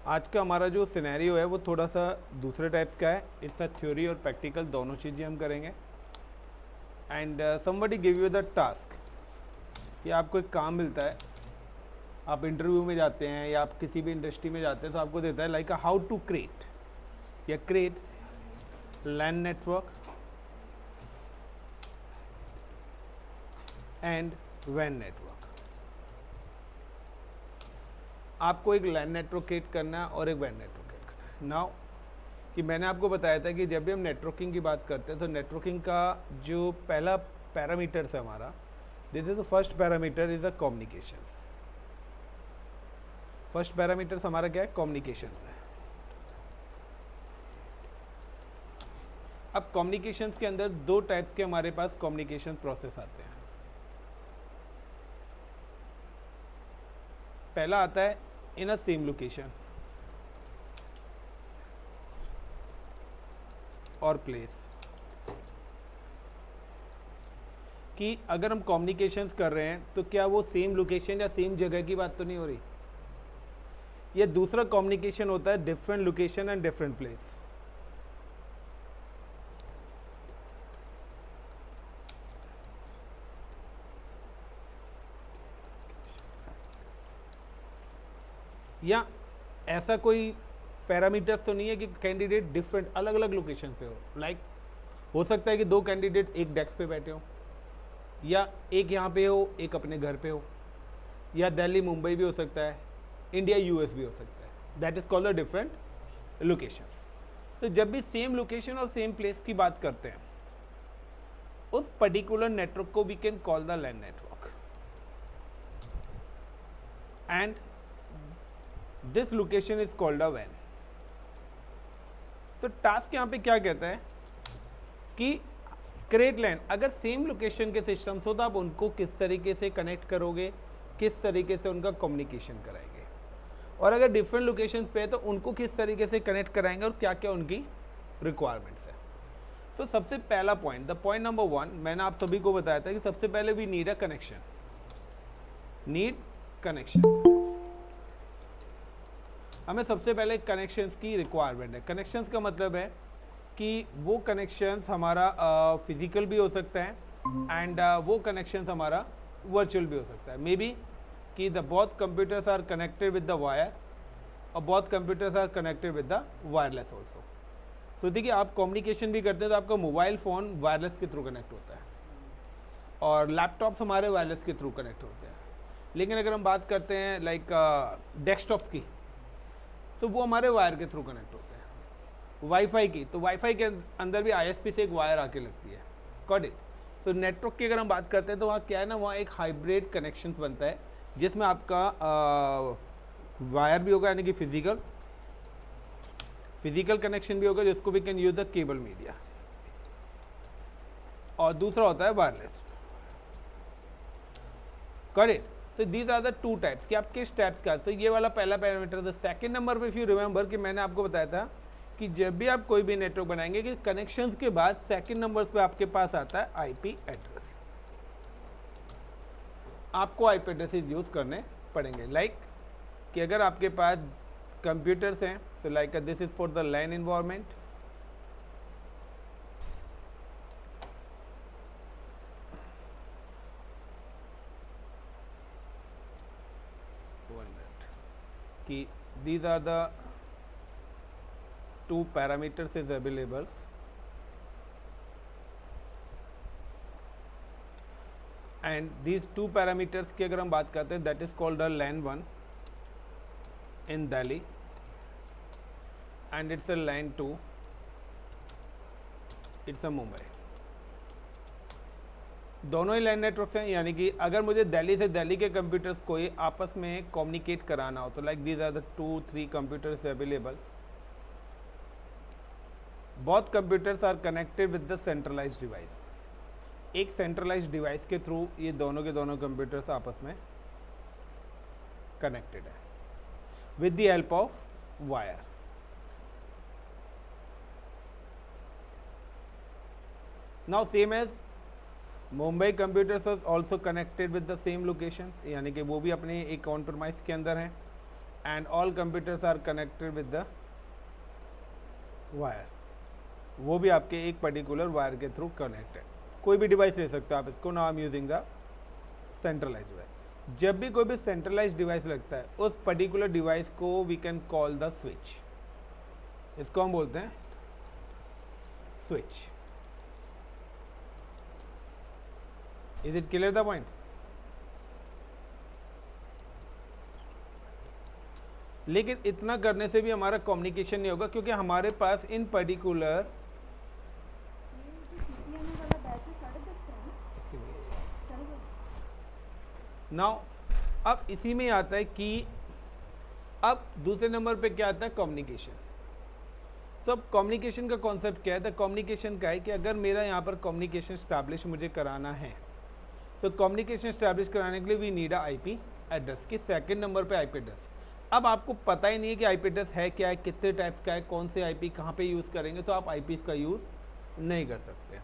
आज का हमारा जो सिनेरियो है वो थोड़ा सा दूसरे टाइप्स का है। इट्स अ थ्योरी और प्रैक्टिकल दोनों चीज़ें हम करेंगे। And somebody give you the task कि आपको एक काम मिलता है, आप इंटरव्यू में जाते हैं या आप किसी भी इंडस्ट्री में जाते हैं तो आपको देता है लाइक हाउ टू क्रिएट या क्रिएट लैन नेटवर्क एंड वैन नेटवर्क। आपको एक लैन नेटवर्क क्रिएट करना है और एक वैन नेटवर्क क्रिएट करना है। नाउ कि मैंने आपको बताया था कि जब भी हम नेटवर्किंग की बात करते हैं तो नेटवर्किंग का जो पहला पैरामीटर है हमारा, this is the first parameter is the communication. First parameter हमारा क्या है? कम्युनिकेशन है। अब कम्युनिकेशन के अंदर दो टाइप्स के हमारे पास कम्युनिकेशन प्रोसेस आते हैं। पहला आता है इन अ सेम लोकेशन और प्लेस, कि अगर हम कम्युनिकेशंस कर रहे हैं तो क्या वो सेम लोकेशन या सेम जगह की बात तो नहीं हो रही। ये दूसरा कम्युनिकेशन होता है different location and different place. या ऐसा कोई पैरामीटर तो नहीं है कि कैंडिडेट डिफरेंट अलग अलग लोकेशन पे हो। लाइक हो सकता है कि दो कैंडिडेट एक डेस्क पे बैठे हो, या एक यहाँ पे हो एक अपने घर पे हो, या दिल्ली मुंबई भी हो सकता है, इंडिया यूएस भी हो सकता है। That is called a different location. तो जब भी सेम लोकेशन और सेम प्लेस की बात करते हैं, उस पर्टिकुलर नेटवर्क को we can call the LAN network. And this location is called a वैन। तो टास्क यहाँ पे क्या कहता है कि क्रिएट लैन। अगर सेम लोकेशन के सिस्टम्स हो तो आप उनको किस तरीके से कनेक्ट करोगे, किस तरीके से उनका कम्युनिकेशन कराएंगे, और अगर डिफरेंट लोकेशंस पे है तो उनको किस तरीके से कनेक्ट कराएंगे और क्या क्या उनकी रिक्वायरमेंट्स है। तो सबसे पहला पॉइंट, द पॉइंट नंबर 1, मैंने आप सभी को बताया था कि सबसे पहले we need a connection. Need connection. हमें सबसे पहले कनेक्शंस की रिक्वायरमेंट है। कनेक्शंस का मतलब है कि वो कनेक्शंस हमारा फिजिकल भी हो सकता है एंड वो कनेक्शंस हमारा वर्चुअल भी हो सकता है। मे बी कि the both computers are connected with the wire और both computers are connected with the wireless also. तो देखिए, आप कम्युनिकेशन भी करते हैं तो आपका मोबाइल फ़ोन वायरलेस के थ्रू कनेक्ट होता है और लैपटॉप्स हमारे वायरलेस के थ्रू कनेक्ट होते हैं। लेकिन अगर हम बात करते हैं लाइक डेस्कटॉप्स की, तो वो हमारे वायर के थ्रू कनेक्ट होते हैं। वाईफाई की, तो वाईफाई के अंदर भी आईएसपी से एक वायर आके लगती है। Got it. तो नेटवर्क की अगर हम बात करते हैं तो वहाँ क्या है ना, वहाँ एक हाइब्रिड कनेक्शन बनता है जिसमें आपका वायर भी होगा, यानी कि फिजिकल कनेक्शन भी होगा जिसको we can use the cable media, और दूसरा होता है वायरलेस। Got it. तो these are the two types कि आप किस टाइप्स का। तो ये वाला पहला पैरामीटर था। सेकंड नंबर पे इफ यू रिमेंबर कि मैंने आपको बताया था कि जब भी आप कोई भी नेटवर्क बनाएंगे कि कनेक्शंस के बाद सेकंड नंबर पे आपके पास आता है आईपी एड्रेस। आपको आईपी एड्रेसेस यूज करने पड़ेंगे। लाइक कि अगर आपके पास कंप्यूटर्स हैं तो like this is for the LAN environment, कि these are the two parameters is available, and these two parameters की अगर हम बात करते हैं that is called a LAN 1 in Delhi and it's a LAN 2 it's a Mumbai। दोनों ही लैन networks हैं, यानी कि अगर मुझे दिल्ली से दिल्ली के कंप्यूटर्स को आपस में कम्युनिकेट कराना हो तो like these are the 2-3 computers available. Both computers are connected with the centralized device. एक सेंट्रलाइज्ड डिवाइस के थ्रू ये दोनों के दोनों कंप्यूटर्स आपस में कनेक्टेड है with the help of wire. Now same as Mumbai computers are also connected with the same location, यानी कि वो भी अपने एक कॉम्प्रोमाइज के अंदर हैं। And all computers are connected with the wire, वो भी आपके एक पर्टिकुलर वायर के थ्रू कनेक्ट है। कोई भी डिवाइस ले सकते हो आप इसको। Now I am using the centralize device. जब भी कोई भी सेंट्रलाइज डिवाइस लगता है उस पर्टिकुलर डिवाइस को we can call the switch, इसको हम बोलते हैं switch. Is it clear the point? लेकिन इतना करने से भी हमारा कम्युनिकेशन नहीं होगा, क्योंकि हमारे पास इन पर्टिकुलर नाउ अब इसी में आता है कि अब दूसरे नंबर पे क्या आता है, कम्युनिकेशन। सब कम्युनिकेशन का कॉन्सेप्ट क्या है? द कम्युनिकेशन का है कि अगर मेरा यहाँ पर कम्युनिकेशन स्टैब्लिश मुझे कराना है, तो कम्युनिकेशन स्टैब्लिश कराने के लिए we need a IP address की सेकंड नंबर पे आईपी एड्रेस। अब आपको पता ही नहीं है कि आईपी एड्रेस है क्या है, कितने टाइप्स का है, कौन से आईपी कहाँ पे यूज़ करेंगे, तो आप आईपी का यूज़ नहीं कर सकते।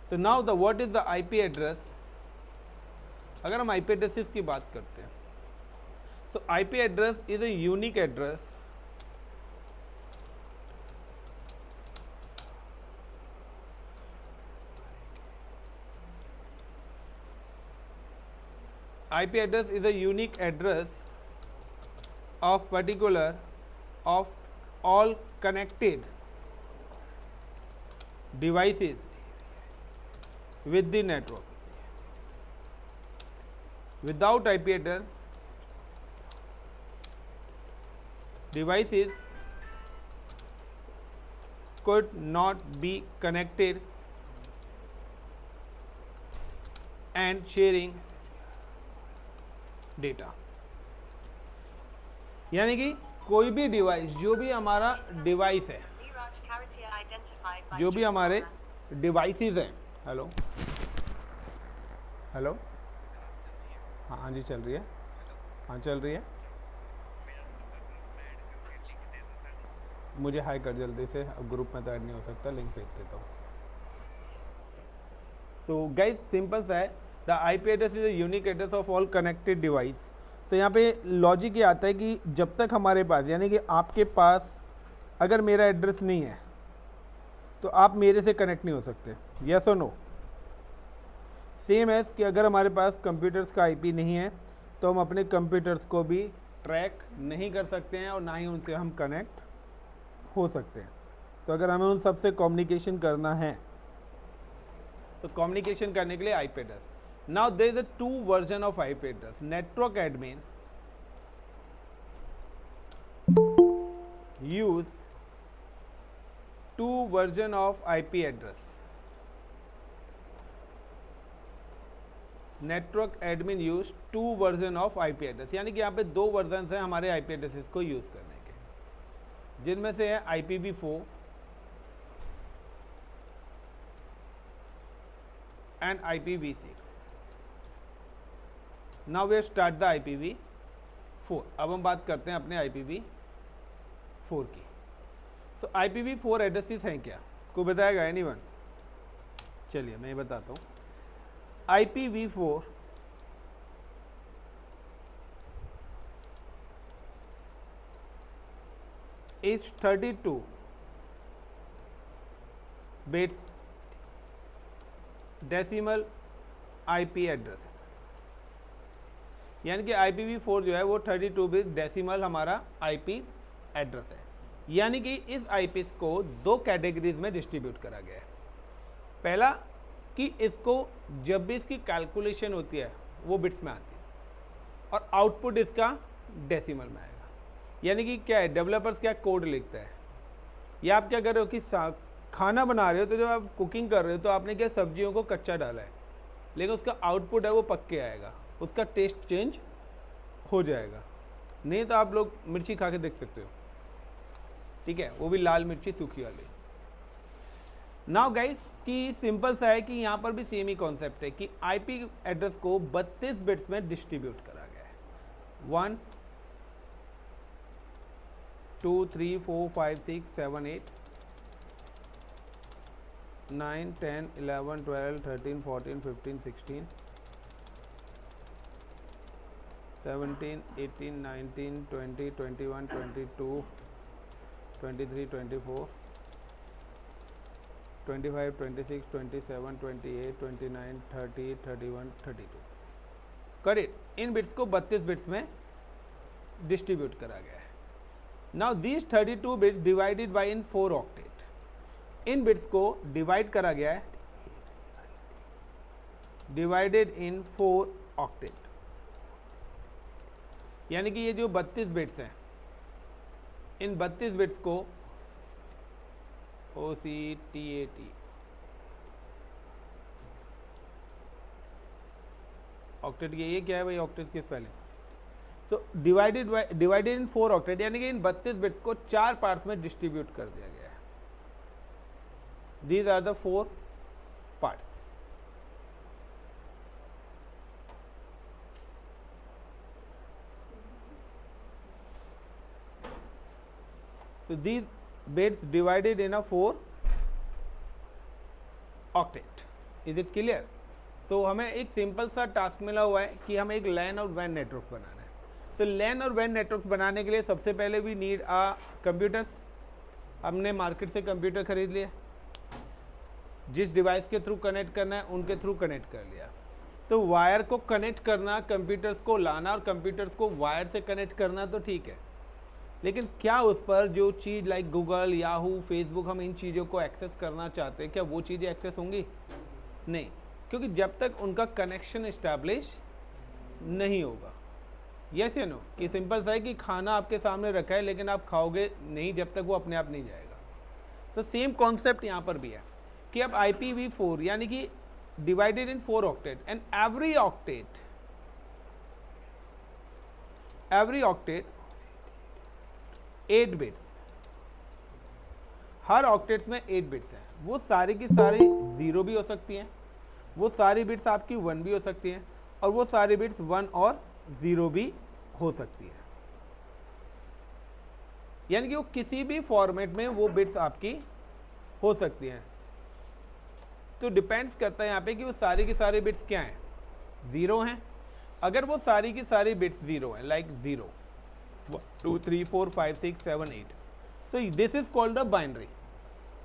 तो now the what is the IP address. अगर हम आईपी एड्रेसेस की बात करते हैं, तो IP address is a unique address IP address is a unique address of particular of all connected devices with the network. Without IP address, devices could not be connected and sharing data. यानी कि कोई भी device, जो भी हमारा device है, जो भी हमारे डिवाइसेस हैं, हेलो हेलो, हाँ जी चल रही है, हाँ चल रही है, मुझे हाई कर जल्दी से, अब ग्रुप में तो ऐड नहीं हो सकता, लिंक भेज देता हूँ। सो गाइस सिंपल सा है, the IP address is a unique address of all connected device. तो यहाँ पे लॉजिक ये आता है कि जब तक हमारे पास, यानी कि आपके पास अगर मेरा एड्रेस नहीं है तो आप मेरे से कनेक्ट नहीं हो सकते, यस और नो। सेम एज कि अगर हमारे पास कंप्यूटर्स का आईपी नहीं है तो हम अपने कंप्यूटर्स को भी ट्रैक नहीं कर सकते हैं और ना ही उनसे हम कनेक्ट हो सकते हैं। तो अगर हमें उन सबसे कम्युनिकेशन करना है तो कम्युनिकेशन करने के लिए IP address. Now there is a two version of IP address. Network admin use two version of IP address. Network admin use two version of IP address, यानी कि यहाँ पे दो वर्जन हैं हमारे आईपी एड्रेसेस को यूज करने के, जिनमें से है IPv4 and IPv6. Now we start the IPv4. अब हम बात करते हैं अपने IPv4 की। तो IPv4 एड्रेसेस हैं क्या, कोई बताएगा? एनीवन? चलिए मैं बताता हूँ। IPv4 is 32 bits decimal IP address, यानी कि IPv4 जो है वो 32 बिट डेसिमल हमारा आईपी एड्रेस है। यानी कि इस आईपी को दो कैटेगरीज में डिस्ट्रीब्यूट करा गया है। पहला कि इसको जब भी इसकी कैलकुलेशन होती है वो बिट्स में आती है और आउटपुट इसका डेसिमल में आएगा। यानी कि क्या है, डेवलपर्स क्या कोड लिखता है, या आप क्या कर रहे हो कि खाना बना रहे हो, तो जब आप कुकिंग कर रहे हो तो आपने क्या सब्जियों को कच्चा डाला है, लेकिन उसका आउटपुट है वो पक के आएगा, उसका टेस्ट चेंज हो जाएगा। नहीं तो आप लोग मिर्ची खा के देख सकते हो, ठीक है, वो भी लाल मिर्ची सूखी वाली। नाउ गाइस कि सिंपल सा है कि यहाँ पर भी सेम ही कॉन्सेप्ट है कि आईपी एड्रेस को 32 बिट्स में डिस्ट्रीब्यूट करा गया है। 1 2 3 4 5 6 7 8 9 10 11 12 13 14 15 16 17, 18, 19, 20, 21, 22, 23, 24, 25, 26, 27, 28, 29, 30, 31, 32। करेक्ट। इन बिट्स को 32 बिट्स में डिस्ट्रीब्यूट करा गया है। Now these 32 bits divided by in 4 octet. In bits को डिवाइड करा गया है, डिवाइडेड इन 4 ऑक्टेट, यानी कि ये जो 32 बिट्स हैं, इन 32 बिट्स को OCTAT ऑक्टेट के, ये क्या है भाई ऑक्टेट के स्पेलिंग? तो डिवाइडेड इन 4 ऑक्टेट, यानी कि इन 32 बिट्स को 4 पार्ट्स में डिस्ट्रीब्यूट कर दिया गया है। These are the 4 parts. So these bits divided in a 4 octet. Is it clear? So हमें एक सिंपल सा टास्क मिला हुआ है कि हमें एक लैन और वैन नेटवर्क बनाना है। तो लैन और वैन नेटवर्क बनाने के लिए सबसे पहले वी नीड कंप्यूटर्स। हमने मार्केट से कंप्यूटर खरीद लिया, जिस डिवाइस के थ्रू कनेक्ट करना है उनके थ्रू कनेक्ट कर लिया। तो वायर को कनेक्ट करना, कंप्यूटर्स को लाना और कंप्यूटर्स को वायर से कनेक्ट करना तो ठीक है, लेकिन क्या उस पर जो चीज़ लाइक गूगल, याहू, फेसबुक, हम इन चीज़ों को एक्सेस करना चाहते हैं, क्या वो चीज़ें एक्सेस होंगी? नहीं, क्योंकि जब तक उनका कनेक्शन इस्टेब्लिश नहीं होगा। यस या नो? कि सिंपल सा है कि खाना आपके सामने रखा है लेकिन आप खाओगे नहीं जब तक वो अपने आप नहीं जाएगा। तो सेम कॉन्सेप्ट यहाँ पर भी है कि अब IPv4 यानी कि divided in 4 octet and every octet 8 bits. Her octets में 8 बिट्स हैं। वो सारी की सारी 0 भी हो सकती हैं, वो सारी बिट्स आपकी 1 भी हो सकती हैं, और वो सारी बिट्स 1 और 0 भी हो सकती है। यानी कि वो किसी भी फॉर्मेट में वो बिट्स आपकी हो सकती हैं। तो डिपेंड्स करता है यहाँ पे कि वो सारी की सारी बिट्स क्या हैं, 0 हैं। अगर वो सारी की सारी बिट्स 0 हैं, like 0, 1 2 3 4 5 6 7 8, so this is called a binary.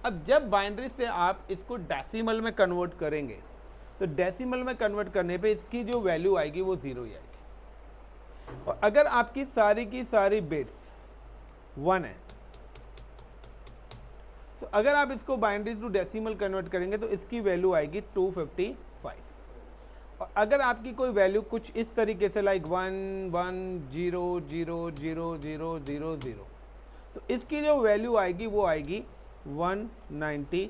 अब जब बाइनरी से आप इसको डेसिमल में कन्वर्ट करेंगे, तो डेसिमल में कन्वर्ट करने पे इसकी जो वैल्यू आएगी वो 0 ही आएगी। और अगर आपकी सारी की सारी बिट्स 1 है, तो अगर आप इसको बाइनरी टू डेसिमल कन्वर्ट करेंगे तो इसकी वैल्यू आएगी 255। और अगर आपकी कोई वैल्यू कुछ इस तरीके से लाइक 1 1 0 0 0 0 0 0, तो इसकी जो वैल्यू आएगी वो आएगी 192।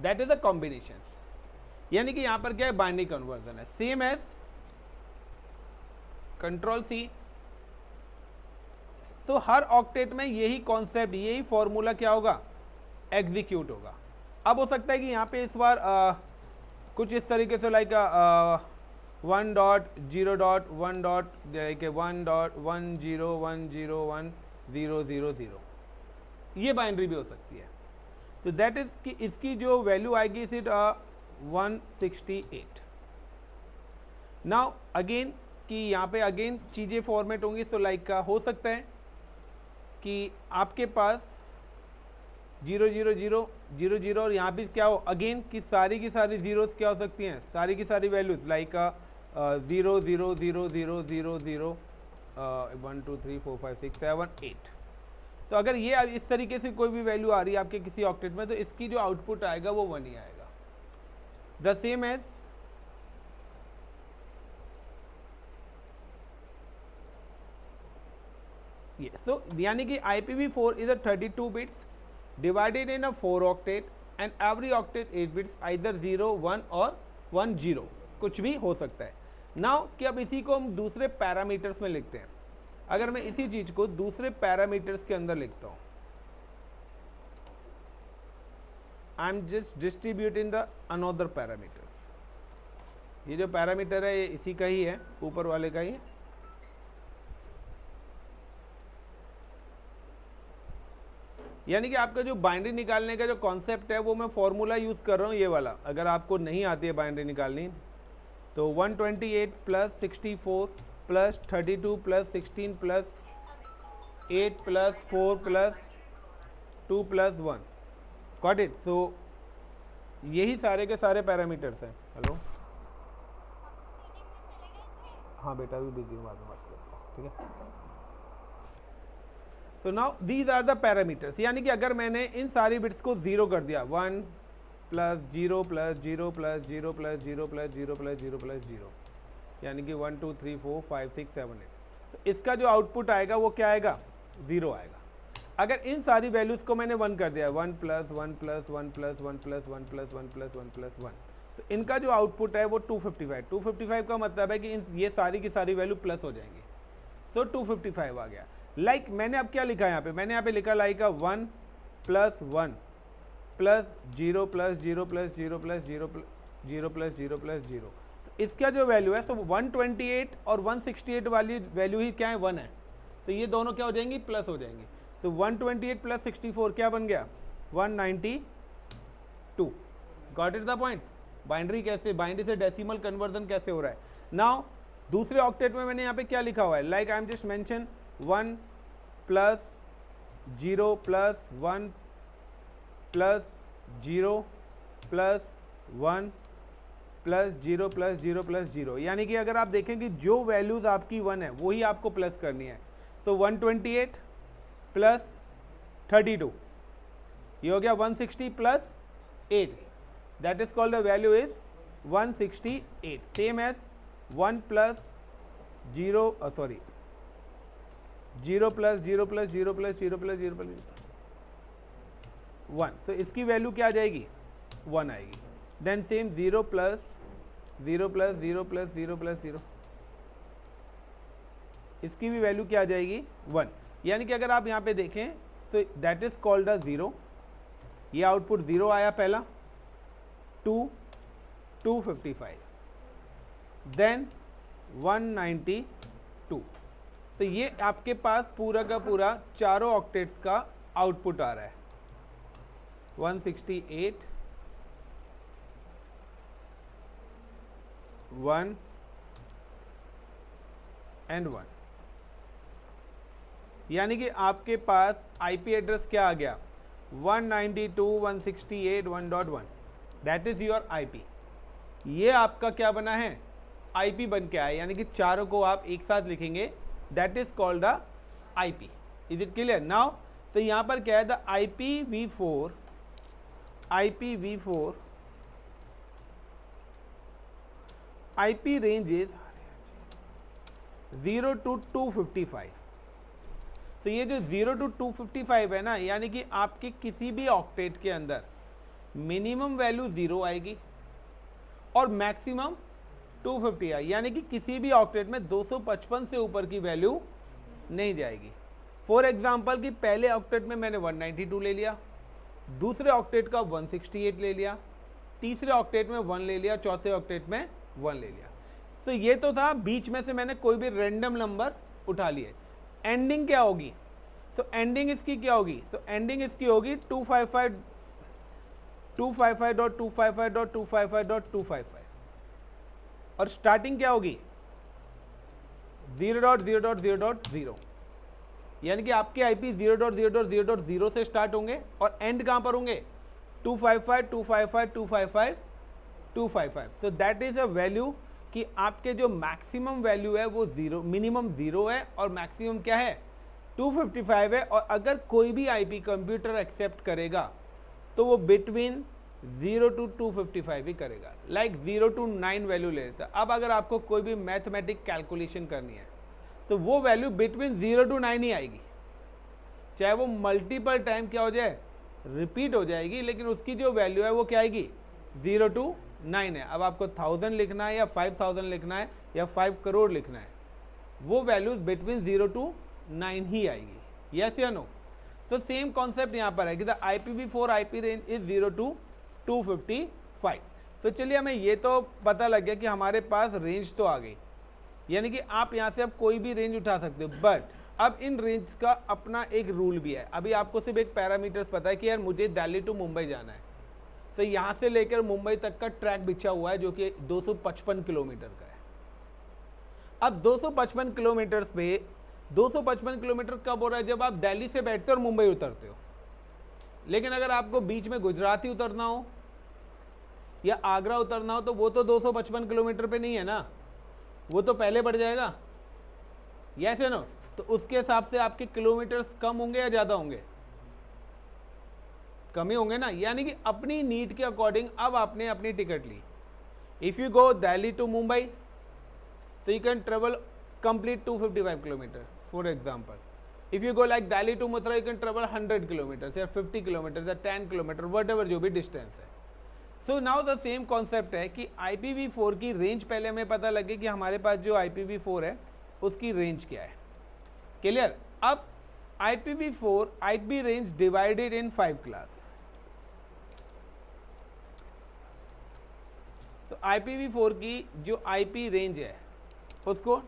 That is a combination. यानी कि यहां पर क्या है, बाइनरी कन्वर्जन है, सेम एज कंट्रोल C। तो हर ऑक्टेट में यही कॉन्सेप्ट, यही फॉर्मूला क्या होगा, एग्जीक्यूट होगा। अब हो सकता है कि यहाँ पे इस बार कुछ इस तरीके से like 1 dot 0 dot 1 dot 1 dot 1 0 1 0 1 0 0 0, ये बाइनरी भी हो सकती है। तो दैट इज कि इसकी जो वैल्यू आएगी इज इट 168। नाउ अगेन कि यहाँ पे अगेन चीज़ें फॉर्मेट होंगी। तो लाइक हो सकता है कि आपके पास 0 0 0 0 0 और यहाँ भी क्या हो अगेन कि सारी की सारी जीरोस क्या हो सकती हैं, सारी की सारी वैल्यूज लाइक 0 0 0 0 0 0 1 2 3 4 5 6 7 8। तो अगर ये इस तरीके से कोई भी वैल्यू आ रही है आपके किसी ऑक्टेट में, तो इसकी जो आउटपुट आएगा वो 1 ही आएगा। द सेम एज ये। सो यानी कि IPv4 is a 32 bits divided in a 4 octet and every octet 8 bits, either 0 1 और 1 0, कुछ भी हो सकता है। नाउ कि अब इसी को हम दूसरे पैरामीटर्स में लिखते हैं। अगर मैं इसी चीज को दूसरे पैरामीटर्स के अंदर लिखता हूं, आई am just distributing the another parameters. ये जो पैरामीटर है ये इसी का ही है, ऊपर वाले का ही है। यानी कि आपका जो बाइनरी निकालने का जो कॉन्सेप्ट है वो मैं फॉर्मूला यूज़ कर रहा हूँ ये वाला। अगर आपको नहीं आती है बाइनरी निकालनी तो 128 plus 64 plus 32 plus 16 plus 8 plus 4 plus 2 plus 1, got it. So यही सारे के सारे पैरामीटर्स हैं। हेलो, हाँ बेटा भी बिजी हूँ, बाद में बात करता हूँ, ठीक है। So now these are the parameters, यानी कि अगर मैंने इन सारी बिट्स को जीरो कर दिया, 1 plus 0 plus 0 plus 0 plus 0 plus 0 plus 0 plus 0, यानी कि 1 2 3 4 5 6 7 8, तो इसका जो आउटपुट आएगा वो क्या आएगा, 0 आएगा। अगर इन सारी वैल्यूज़ को मैंने 1 कर दिया, 1 plus 1 plus 1 plus 1 plus 1 plus 1 plus 1 plus 1, तो इनका जो आउटपुट है वो 255 का मतलब है कि ये सारी की सारी वैल्यू प्लस हो जाएंगी। तो 255 आ गया। लाइक मैंने अब क्या लिखा यहाँ पे, मैंने यहाँ पे लिखा like 1 plus 1 plus 0 plus 0 plus 0 plus 0 0 plus 0 plus 0, इसका जो वैल्यू है, सो 128 और 168 वाली वैल्यू ही क्या है, 1 है, तो ये दोनों क्या हो जाएंगी, प्लस हो जाएंगी। तो 128 प्लस 64 क्या बन गया, 192। Got it the point. Binary कैसे, बाइनरी से डेसिमल कन्वर्जन कैसे हो रहा है। नाउ दूसरे ऑक्टेट में मैंने यहाँ पे क्या लिखा हुआ है, like I am just mention 1 plus 0 plus 1 plus 0 plus 1 plus 0 plus 0 plus 0, यानी कि अगर आप देखें कि जो वैल्यूज आपकी 1 है वही आपको प्लस करनी है। सो 128 प्लस 32, ये हो गया 160 plus 8, that is called the value is 168, same as 1 plus 0 0 plus 0 plus 0 plus 0 plus 0 plus 1, so इसकी वैल्यू क्या आ जाएगी, 1 आएगी। Then same 0 plus 0 plus 0 plus 0 plus 0, इसकी भी वैल्यू क्या आ जाएगी, 1। यानी कि अगर आप यहाँ पे देखें, सो दैट इज कॉल्ड अ 0, ये आउटपुट 0 आया पहला, 255, देन 192, तो ये आपके पास पूरा का पूरा चारों ऑक्टेट्स का आउटपुट आ रहा है, 168 1 एंड 1, यानी कि आपके पास आईपी एड्रेस क्या आ गया, 192.168.1.1, दैट इज योर आईपी। ये आपका क्या बना है, आईपी बन के आया, यानी कि चारों को आप एक साथ लिखेंगे, that is called the IP. Is it clear now. तो यहां पर क्या है, the IPv4 IP range is 0 to 255। तो ये जो 0 to 255 है ना, यानी कि आपके किसी भी ऑक्टेट के अंदर मिनिमम वैल्यू 0 आएगी और मैक्सिमम 250 आई, यानी कि किसी भी ऑक्टेट में 255 से ऊपर की वैल्यू नहीं जाएगी। फॉर एग्जांपल कि पहले ऑक्टेट में मैंने 192 ले लिया, दूसरे ऑक्टेट का 168 ले लिया, तीसरे ऑक्टेट में 1 ले लिया, चौथे ऑक्टेट में 1 ले लिया। तो ये तो था, बीच में से मैंने कोई भी रैंडम नंबर उठा लिए। एंडिंग क्या होगी, सो एंडिंग इसकी क्या होगी, सो एंडिंग इसकी होगी 255.255.255.255, और स्टार्टिंग क्या होगी 0.0.0.0, यानी कि आपके आईपी 0.0.0.0 से स्टार्ट होंगे और एंड कहां पर होंगे, 255.255.255.255। So that is a value कि आपके जो मैक्सिमम वैल्यू है वो 0, मिनिमम 0 है और मैक्सिमम क्या है 255 है। और अगर कोई भी आईपी कंप्यूटर एक्सेप्ट करेगा तो वो बिटवीन 0 to 255 ही करेगा, लाइक 0 to 9 वैल्यू ले लेता है। अब अगर आपको कोई भी मैथमेटिक कैलकुलेशन करनी है तो वो वैल्यू बिटवीन 0 to 9 ही आएगी, चाहे वो मल्टीपल टाइम क्या हो जाए, रिपीट हो जाएगी, लेकिन उसकी जो वैल्यू है वो क्या आएगी 0 to 9 है। अब आपको 1000 लिखना है या 5000 लिखना है या 5 करोड़ लिखना है, वो वैल्यूज बिटवीन 0 to 9 ही आएगी, यस या नो। तो सेम कॉन्सेप्ट यहाँ पर है कि the IPv4 IP range is 0 to 255। तो चलिए हमें ये तो पता लग गया कि हमारे पास रेंज तो आ गई, यानी कि आप यहाँ से अब कोई भी रेंज उठा सकते हो। बट अब इन रेंज का अपना एक रूल भी है। अभी आपको सिर्फ एक पैरामीटर्स पता है कि यार मुझे दिल्ली टू मुंबई जाना है, तो यहाँ से लेकर मुंबई तक का ट्रैक बिछा हुआ है जो कि 255 किलोमीटर का है। अब 255 किलोमीटर पे 255 किलोमीटर कब हो रहा है? जब आप दिल्ली से बैठते हो और मुंबई उतरते हो। लेकिन अगर आपको बीच में गुजरात ही उतरना हो या आगरा उतरना हो तो वो तो 255 किलोमीटर पे नहीं है ना, वो तो पहले बढ़ जाएगा। यस है ना? तो उसके हिसाब से आपके किलोमीटर्स कम होंगे या ज़्यादा होंगे? कम ही होंगे ना। यानी कि अपनी नीड के अकॉर्डिंग अब आपने अपनी टिकट ली। If you go Delhi to Mumbai so you can travel complete 255 kilometers for example. If you go like Delhi to Mathura you can travel 100 kilometers या 50 kilometers या 10 kilometers whatever जो भी distance है। So now the same concept है कि IPv4 की range पहले हमें पता लगे कि हमारे पास जो IPv4 है उसकी रेंज क्या है। क्लियर? अब IPv4 IP range divided in 5 class. तो IPv4 की जो IP रेंज है उसको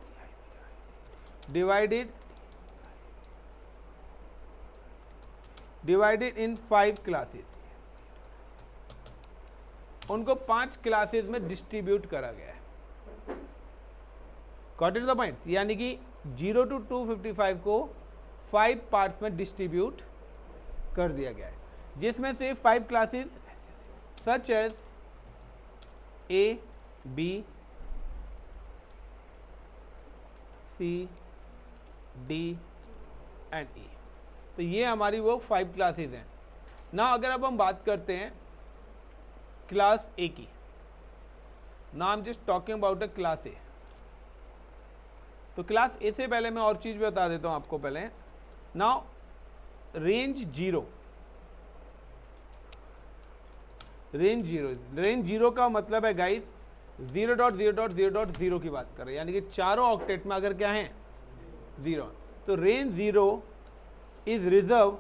डिवाइडेड इन 5 क्लासेस, उनको 5 क्लासेस में डिस्ट्रीब्यूट करा गया है। Got it the point? यानी कि 0 to 255 को 5 पार्ट्स में डिस्ट्रीब्यूट कर दिया गया है, जिसमें से 5 classes such as A, B, C, D and E। तो ये हमारी वो 5 क्लासेस हैं ना। अगर अब हम बात करते हैं क्लास ए की, ना आई am just talking about a class ए। तो क्लास ए से पहले मैं और चीज भी बता देता हूं आपको। पहले नाउ रेंज जीरो का मतलब है गाइस 0.0.0.0 की बात कर रहे हैं, यानी कि चारों ऑक्टेट में अगर क्या है 0, तो range 0 is reserve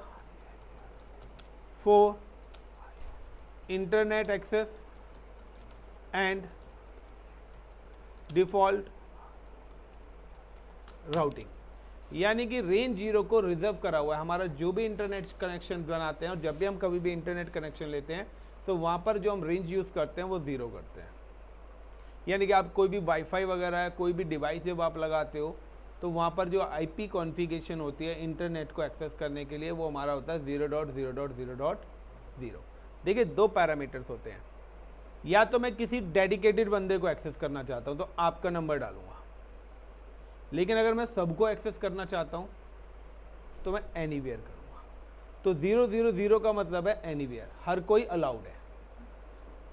for internet access and default routing. यानी कि रेंज 0 को रिजर्व करा हुआ है। हमारा जो भी इंटरनेट कनेक्शन बनाते हैं और जब भी हम कभी भी इंटरनेट कनेक्शन लेते हैं तो वहाँ पर जो हम रेंज यूज़ करते हैं वो 0 करते हैं। यानी कि आप कोई भी वाईफाई वगैरह है, कोई भी डिवाइस जब आप लगाते हो तो वहाँ पर जो आईपी कॉन्फ़िगरेशन होती है इंटरनेट को एक्सेस करने के लिए वो हमारा होता है 0.0.0.0। देखिए 2 पैरामीटर्स होते हैं। या तो मैं किसी डेडिकेटेड बंदे को एक्सेस करना चाहता हूँ तो आपका नंबर डालूंगा, लेकिन अगर मैं सबको एक्सेस करना चाहता हूँ तो मैं एनीवेयर करूँगा। तो 000 का मतलब है एनीवेयर, हर कोई अलाउड है।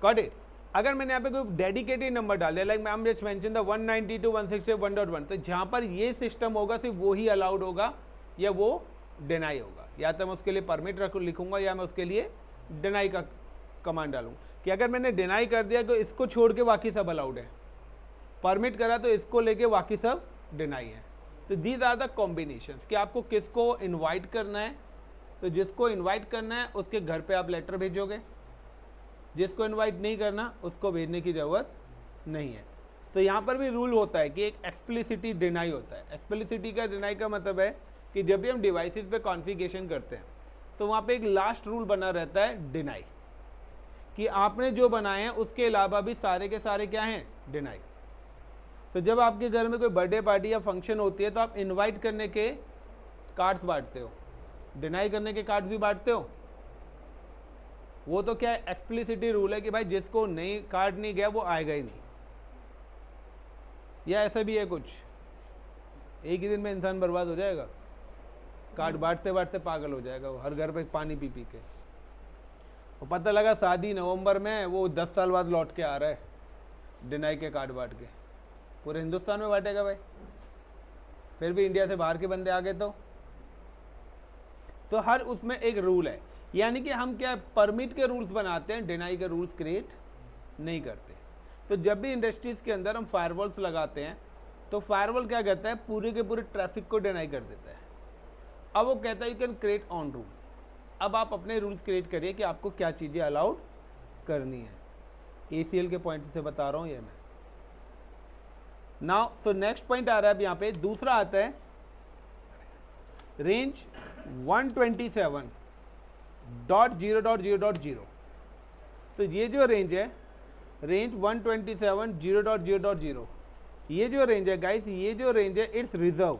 Got it? अगर मैंने यहाँ पे कोई डेडिकेटेड नंबर डाल दिया like I am just mention the 192.168.1.1, तो जहाँ पर ये सिस्टम होगा सिर्फ वो ही अलाउड होगा या वो डिनाई होगा। या तो मैं उसके लिए परमिट लिखूंगा या मैं उसके लिए डिनाई का कमांड डालूंगा कि अगर मैंने डिनाई कर दिया तो इसको छोड़ के बाकी सब अलाउड है, परमिट करा तो इसको लेके बाकी सब डिनाई है। तो दीज आर द कॉम्बिनेशंस कि आपको किसको इनवाइट करना है। तो जिसको इनवाइट करना है उसके घर पे आप लेटर भेजोगे, जिसको इनवाइट नहीं करना उसको भेजने की ज़रूरत नहीं है। तो यहाँ पर भी रूल होता है कि एक एक्सप्लिसिटी डिनाई होता है। एक्सप्लिसिटी का डिनाई का मतलब है कि जब भी हम डिवाइसेस पे कॉन्फ़िगरेशन करते हैं तो वहाँ पे एक लास्ट रूल बना रहता है डिनाई, कि आपने जो बनाए हैं उसके अलावा भी सारे के सारे क्या हैं डिनाई। तो जब आपके घर में कोई बर्थडे पार्टी या फंक्शन होती है तो आप इनवाइट करने के कार्ड्स बांटते हो, डिनाई करने के कार्ड भी बांटते हो। वो तो क्या है एक्सप्लिसिटी रूल है कि भाई जिसको नहीं कार्ड नहीं गया वो आएगा ही नहीं। या ऐसा भी है कुछ, एक ही दिन में इंसान बर्बाद हो जाएगा, कार्ड बांटते बांटते पागल हो जाएगा वो, हर घर पे पानी पी पी के। वो पता लगा शादी नवंबर में, वो 10 साल बाद लौट के आ रहा है डिनाई के कार्ड बांट के। पूरे हिंदुस्तान में बांटेगा भाई, फिर भी इंडिया से बाहर के बंदे आ गए तो हर उसमें एक रूल है। यानी कि हम क्या परमिट के रूल्स बनाते हैं, डिनाई के रूल्स क्रिएट नहीं करते। तो जब भी इंडस्ट्रीज़ के अंदर हम फायरवॉल्स लगाते हैं तो फायरवॉल क्या करता है, पूरे के पूरे ट्रैफिक को डिनाई कर देता है। अब वो कहता है you can create on rule. अब आप अपने रूल्स क्रिएट करिए कि आपको क्या चीज़ें अलाउड करनी है। ACL के पॉइंट से बता रहा हूँ ये मैं। नाउ सो नेक्स्ट पॉइंट आ रहा है अब यहाँ पे, दूसरा आता है रेंज 127.0.0.0। तो ये जो रेंज है, रेंज 127.0.0.0, ये जो रेंज है गाइस, ये जो रेंज है इट्स रिजर्व,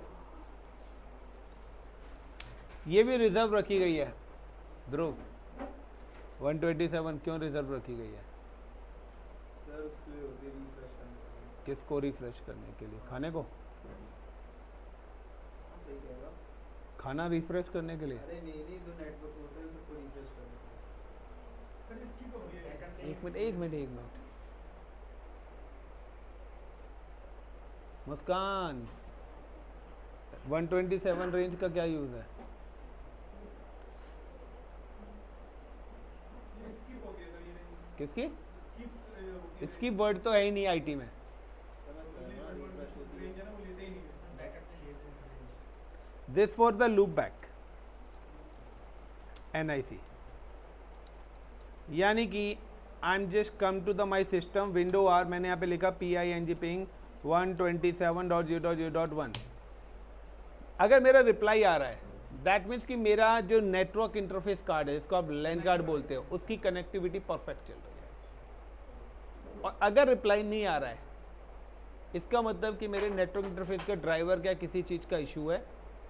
ये भी रिजर्व रखी गई है। ध्रुव 127 क्यों रिजर्व रखी गई है? सर उसके लिए होती है रिफ्रेश करने के लिए। किसको रिफ्रेश करने के लिए? खाने को? सही कहेगा। खाना रिफ्रेश करने के लिए? अरे नहीं नहीं, जो नेटवर्क होते हैं सबको रिफ्रेश करने के लिए। सर इसकी तो होती है। एक मिनट मुस्कान, 127 रेंज का क्या यूज है? स्किप हो गया सर ये रेंज। किसकी? स्किप इसकी वर्ड तो है ही नहीं आईटी में। रेंज है ना, वो लेते ही नहीं है। बैकअप में लेते हैं। This for the loop back NIC, यानी कि I am just come to the my system window R, मैंने यहाँ पे लिखा PING पिंग 127.0.0.1। अगर मेरा रिप्लाई आ रहा है दैट मीन्स कि मेरा जो नेटवर्क इंटरफेस कार्ड है, इसको आप लैन कार्ड बोलते हो, उसकी कनेक्टिविटी परफेक्ट चल रही है। और अगर रिप्लाई नहीं आ रहा है, इसका मतलब कि मेरे नेटवर्क इंटरफेस का ड्राइवर क्या किसी चीज़ का इशू है,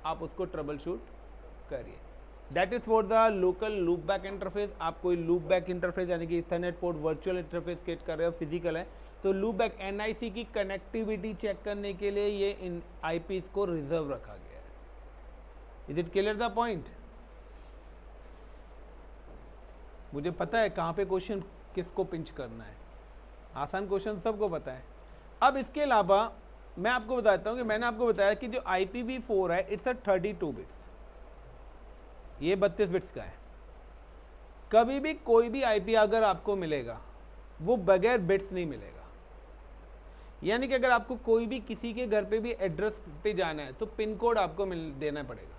आप उसको ट्रबल शूट करिए। That is for the local loop back interface. आप कोई लूप बैक इंटरफेस यानी कि Ethernet port virtual interface create कर रहे हो, फिजिकल है, तो लूप बैक NIC की कनेक्टिविटी चेक करने के लिए ये इन IPs को रिजर्व रखा गया है। Is it clear the point? मुझे पता है कहाँ पे क्वेश्चन किसको पिंच करना है, आसान क्वेश्चन सबको पता है। अब इसके अलावा मैं आपको बताता हूँ कि मैंने आपको बताया कि जो IPv4 है इट्स अ 32 बिट्स, ये 32 बिट्स का है। कभी भी कोई भी IP अगर आपको मिलेगा वो बगैर बिट्स नहीं मिलेगा, यानी कि अगर आपको कोई भी किसी के घर पे भी एड्रेस पे जाना है तो पिन कोड आपको देना पड़ेगा।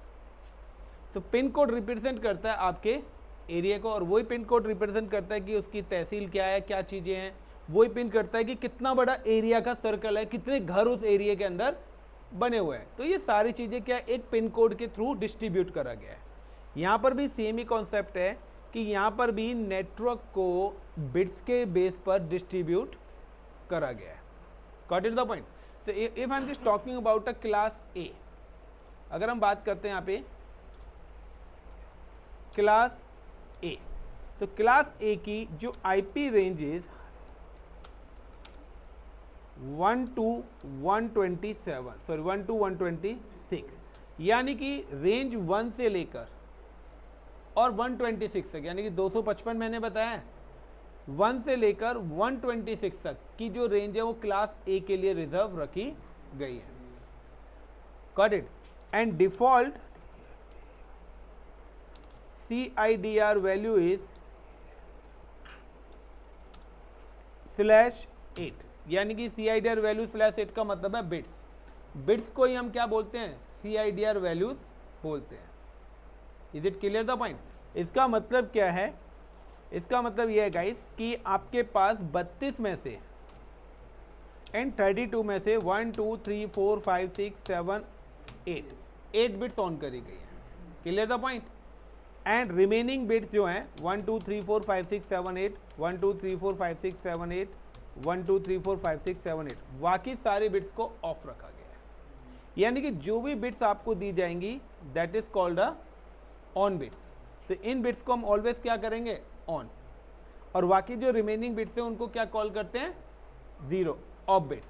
तो पिन कोड रिप्रेजेंट करता है आपके एरिया को, और वही पिन कोड रिप्रेजेंट करता है कि उसकी तहसील क्या है, क्या चीज़ें हैं, वही पिन करता है कि कितना बड़ा एरिया का सर्कल है, कितने घर उस एरिया के अंदर बने हुए हैं। तो ये सारी चीज़ें क्या एक पिन कोड के थ्रू डिस्ट्रीब्यूट करा गया है। यहाँ पर भी सेम ही कॉन्सेप्ट है कि यहाँ पर भी नेटवर्क को बिट्स के बेस पर डिस्ट्रीब्यूट करा गया है। Got it the point? So if I am just talking about a class A, अगर हम बात करते हैं यहाँ पे क्लास A, तो क्लास A की जो IP रेंजेस 1 to 126, यानी कि रेंज 1 से लेकर और 126 तक, यानी कि 255 मैंने बताया, 1 से लेकर 126 तक की जो रेंज है वो क्लास A के लिए रिजर्व रखी गई है। Got it? And default CIDR value is /8, यानी कि CIDR वैल्यू /8 का मतलब है बिट्स। बिट्स को ही हम क्या बोलते हैं? CIDR वैल्यूज बोलते हैं। Is it clear the point? इसका मतलब क्या है? इसका मतलब यह है गाइस कि आपके पास 32 में से एंड 32 में से 1 2 3 4 5 6 7 8 बिट्स ऑन करी गई है। Clear the point? And remaining bits जो हैं 1 2 3 4 5 6 7 8 1 2 3 4 5 6 7 8 1 2 3 4 5 6 7 8 बाकी सारे बिट्स को ऑफ रखा गया है। यानी कि जो भी बिट्स आपको दी जाएंगी that is called a on bits. तो इन बिट्स को हम ऑलवेज क्या करेंगे? ऑन। और बाकी जो रिमेनिंग बिट्स हैं उनको क्या कॉल करते हैं? Zero, of bits.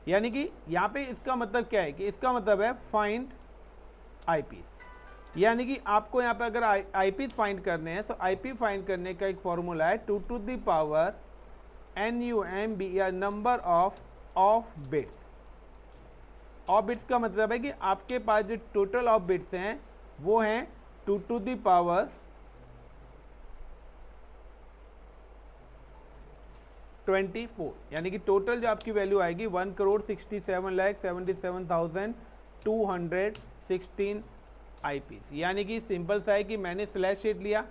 यानी कि यहाँ पे इसका मतलब क्या है कि इसका मतलब है फाइंड IPs, यानी कि आपको यहाँ पे अगर IPs फाइंड करने हैं तो IP फाइंड करने का एक फॉर्मूला है 2 to the power NUMB या number of bits. Of bits का मतलब है कि आपके पास जो टोटल ऑफ बिट्स हैं वो हैं 2 to the power 24, यानी कि टोटल जो आपकी वैल्यू आएगी 1,67,77,216 IPs। यानी कि सिंपल सा है कि मैंने /8 लिया,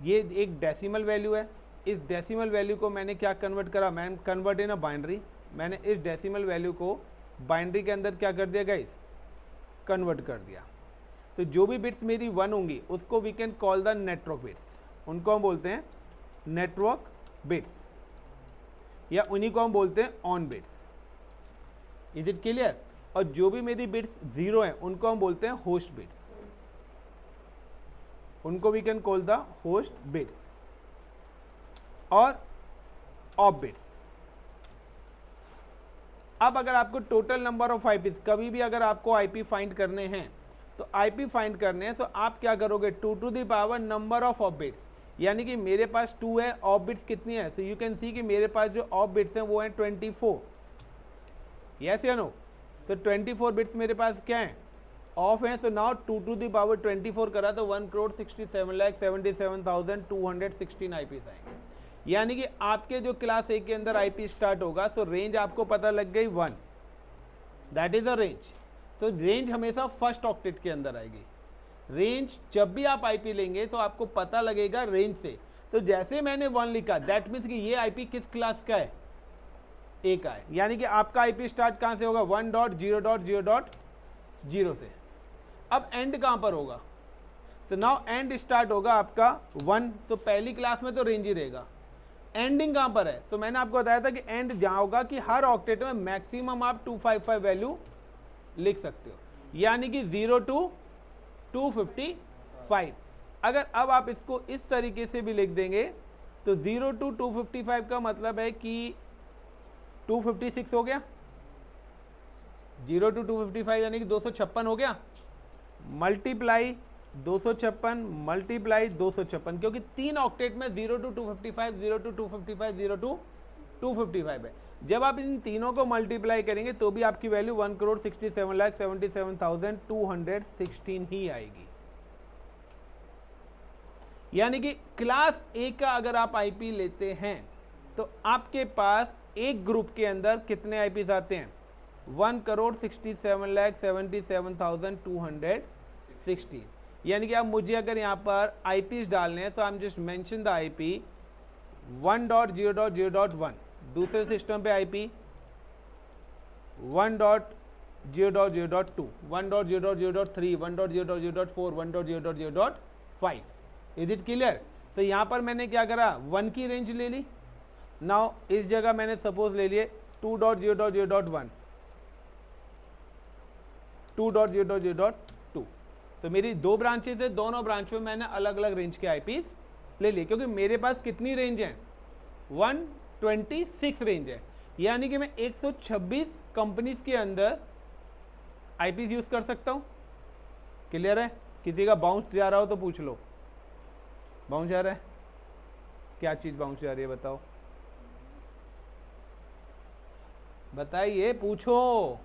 ये एक डेसिमल वैल्यू है, इस डेसिमल वैल्यू को मैंने क्या कन्वर्ट करा? मैंने कन्वर्ट इन अ बाइनरी, मैंने इस डेसिमल वैल्यू को बाइनरी के अंदर क्या कर दिया गाइस? कन्वर्ट कर दिया। तो जो भी बिट्स मेरी 1 होंगी उसको we can call the network bits, उनको हम बोलते हैं नेटवर्क बिट्स, या उन्हीं को हम बोलते हैं on bits. Is it clear? और जो भी मेरी बिट्स 0 हैं उनको हम बोलते हैं होस्ट बिट्स, उनको we can call the host bits. और ऑफ बिट्स, अब अगर आपको टोटल नंबर ऑफ आईपी, कभी भी अगर आपको आईपी फाइंड करने हैं तो आईपी फाइंड करने हैं तो आप क्या करोगे, 2 to the power number of bits, यानी कि मेरे पास 2 है, ऑफ बिट्स कितनी है, सो यू कैन सी कि मेरे पास जो ऑफ बिट्स हैं वो हैं 24। यस या नो? तो 24 बिट्स मेरे पास क्या है, ऑफ हैं। So now 2 to the power 24 करा तो 1,67,77,216 आईपीज आएंगे। यानी कि आपके जो क्लास ए के अंदर आईपी स्टार्ट होगा, सो रेंज आपको पता लग गई 1, दैट इज अ रेंज। तो रेंज हमेशा फर्स्ट ऑक्टेट के अंदर आएगी। रेंज जब भी आप आईपी लेंगे तो आपको पता लगेगा रेंज से। तो जैसे मैंने 1 लिखा, दैट मीन्स कि ये आईपी किस क्लास का है, ए का है। यानी कि आपका आईपी स्टार्ट कहां से होगा, 1.0.0.0 से। अब एंड कहां पर होगा, तो नाउ एंड स्टार्ट होगा आपका 1, तो पहली क्लास में तो रेंज ही रहेगा। एंडिंग कहां पर है, तो मैंने आपको बताया था कि एंड जहां होगा कि हर ऑक्टेट में मैक्सिमम आप 255 वैल्यू लिख सकते हो, यानी कि 0 to 255। अगर अब आप इसको इस तरीके से भी लिख देंगे तो 0 to 255 का मतलब है कि 256 हो गया, 0 to 255 यानी कि 256 हो गया, मल्टीप्लाई 256 मल्टीप्लाई 256, क्योंकि 3 ऑक्टेट में 0 to 255, 0 to 255, 0 to 255 है। जब आप इन तीनों को मल्टीप्लाई करेंगे तो भी आपकी वैल्यू 1,67,77,216 ही आएगी। यानी कि क्लास ए का अगर आप आईपी लेते हैं तो आपके पास एक ग्रुप के अंदर कितने आईपीज आते हैं, 1,67,77,216। यानी कि अब मुझे अगर यहाँ पर आईपीज डालने हैं तो आई am just mention the IP 1.0.0.1, दूसरे सिस्टम पे आईपी 1.0.0.2, 1.0.0.3, 1.0.0.4, 1.0.0.5। Is it clear? तो यहाँ पर मैंने क्या करा, 1 की रेंज ले ली। नाउ इस जगह मैंने सपोज ले लिए 2.0.0.1, 2.0.0.2। तो मेरी 2 ब्रांचेस है, दोनों ब्रांच में मैंने अलग अलग रेंज के आईपीज ले लिए, क्योंकि मेरे पास कितनी रेंज है, 126 रेंज है। यानी कि मैं 126 कंपनीज के अंदर आईपीज यूज कर सकता हूं। क्लियर है? किसी का बाउंस जा रहा हो तो पूछ लो, बाउंस जा रहा है, क्या चीज बाउंस जा रही है बताओ, बताइए, पूछो।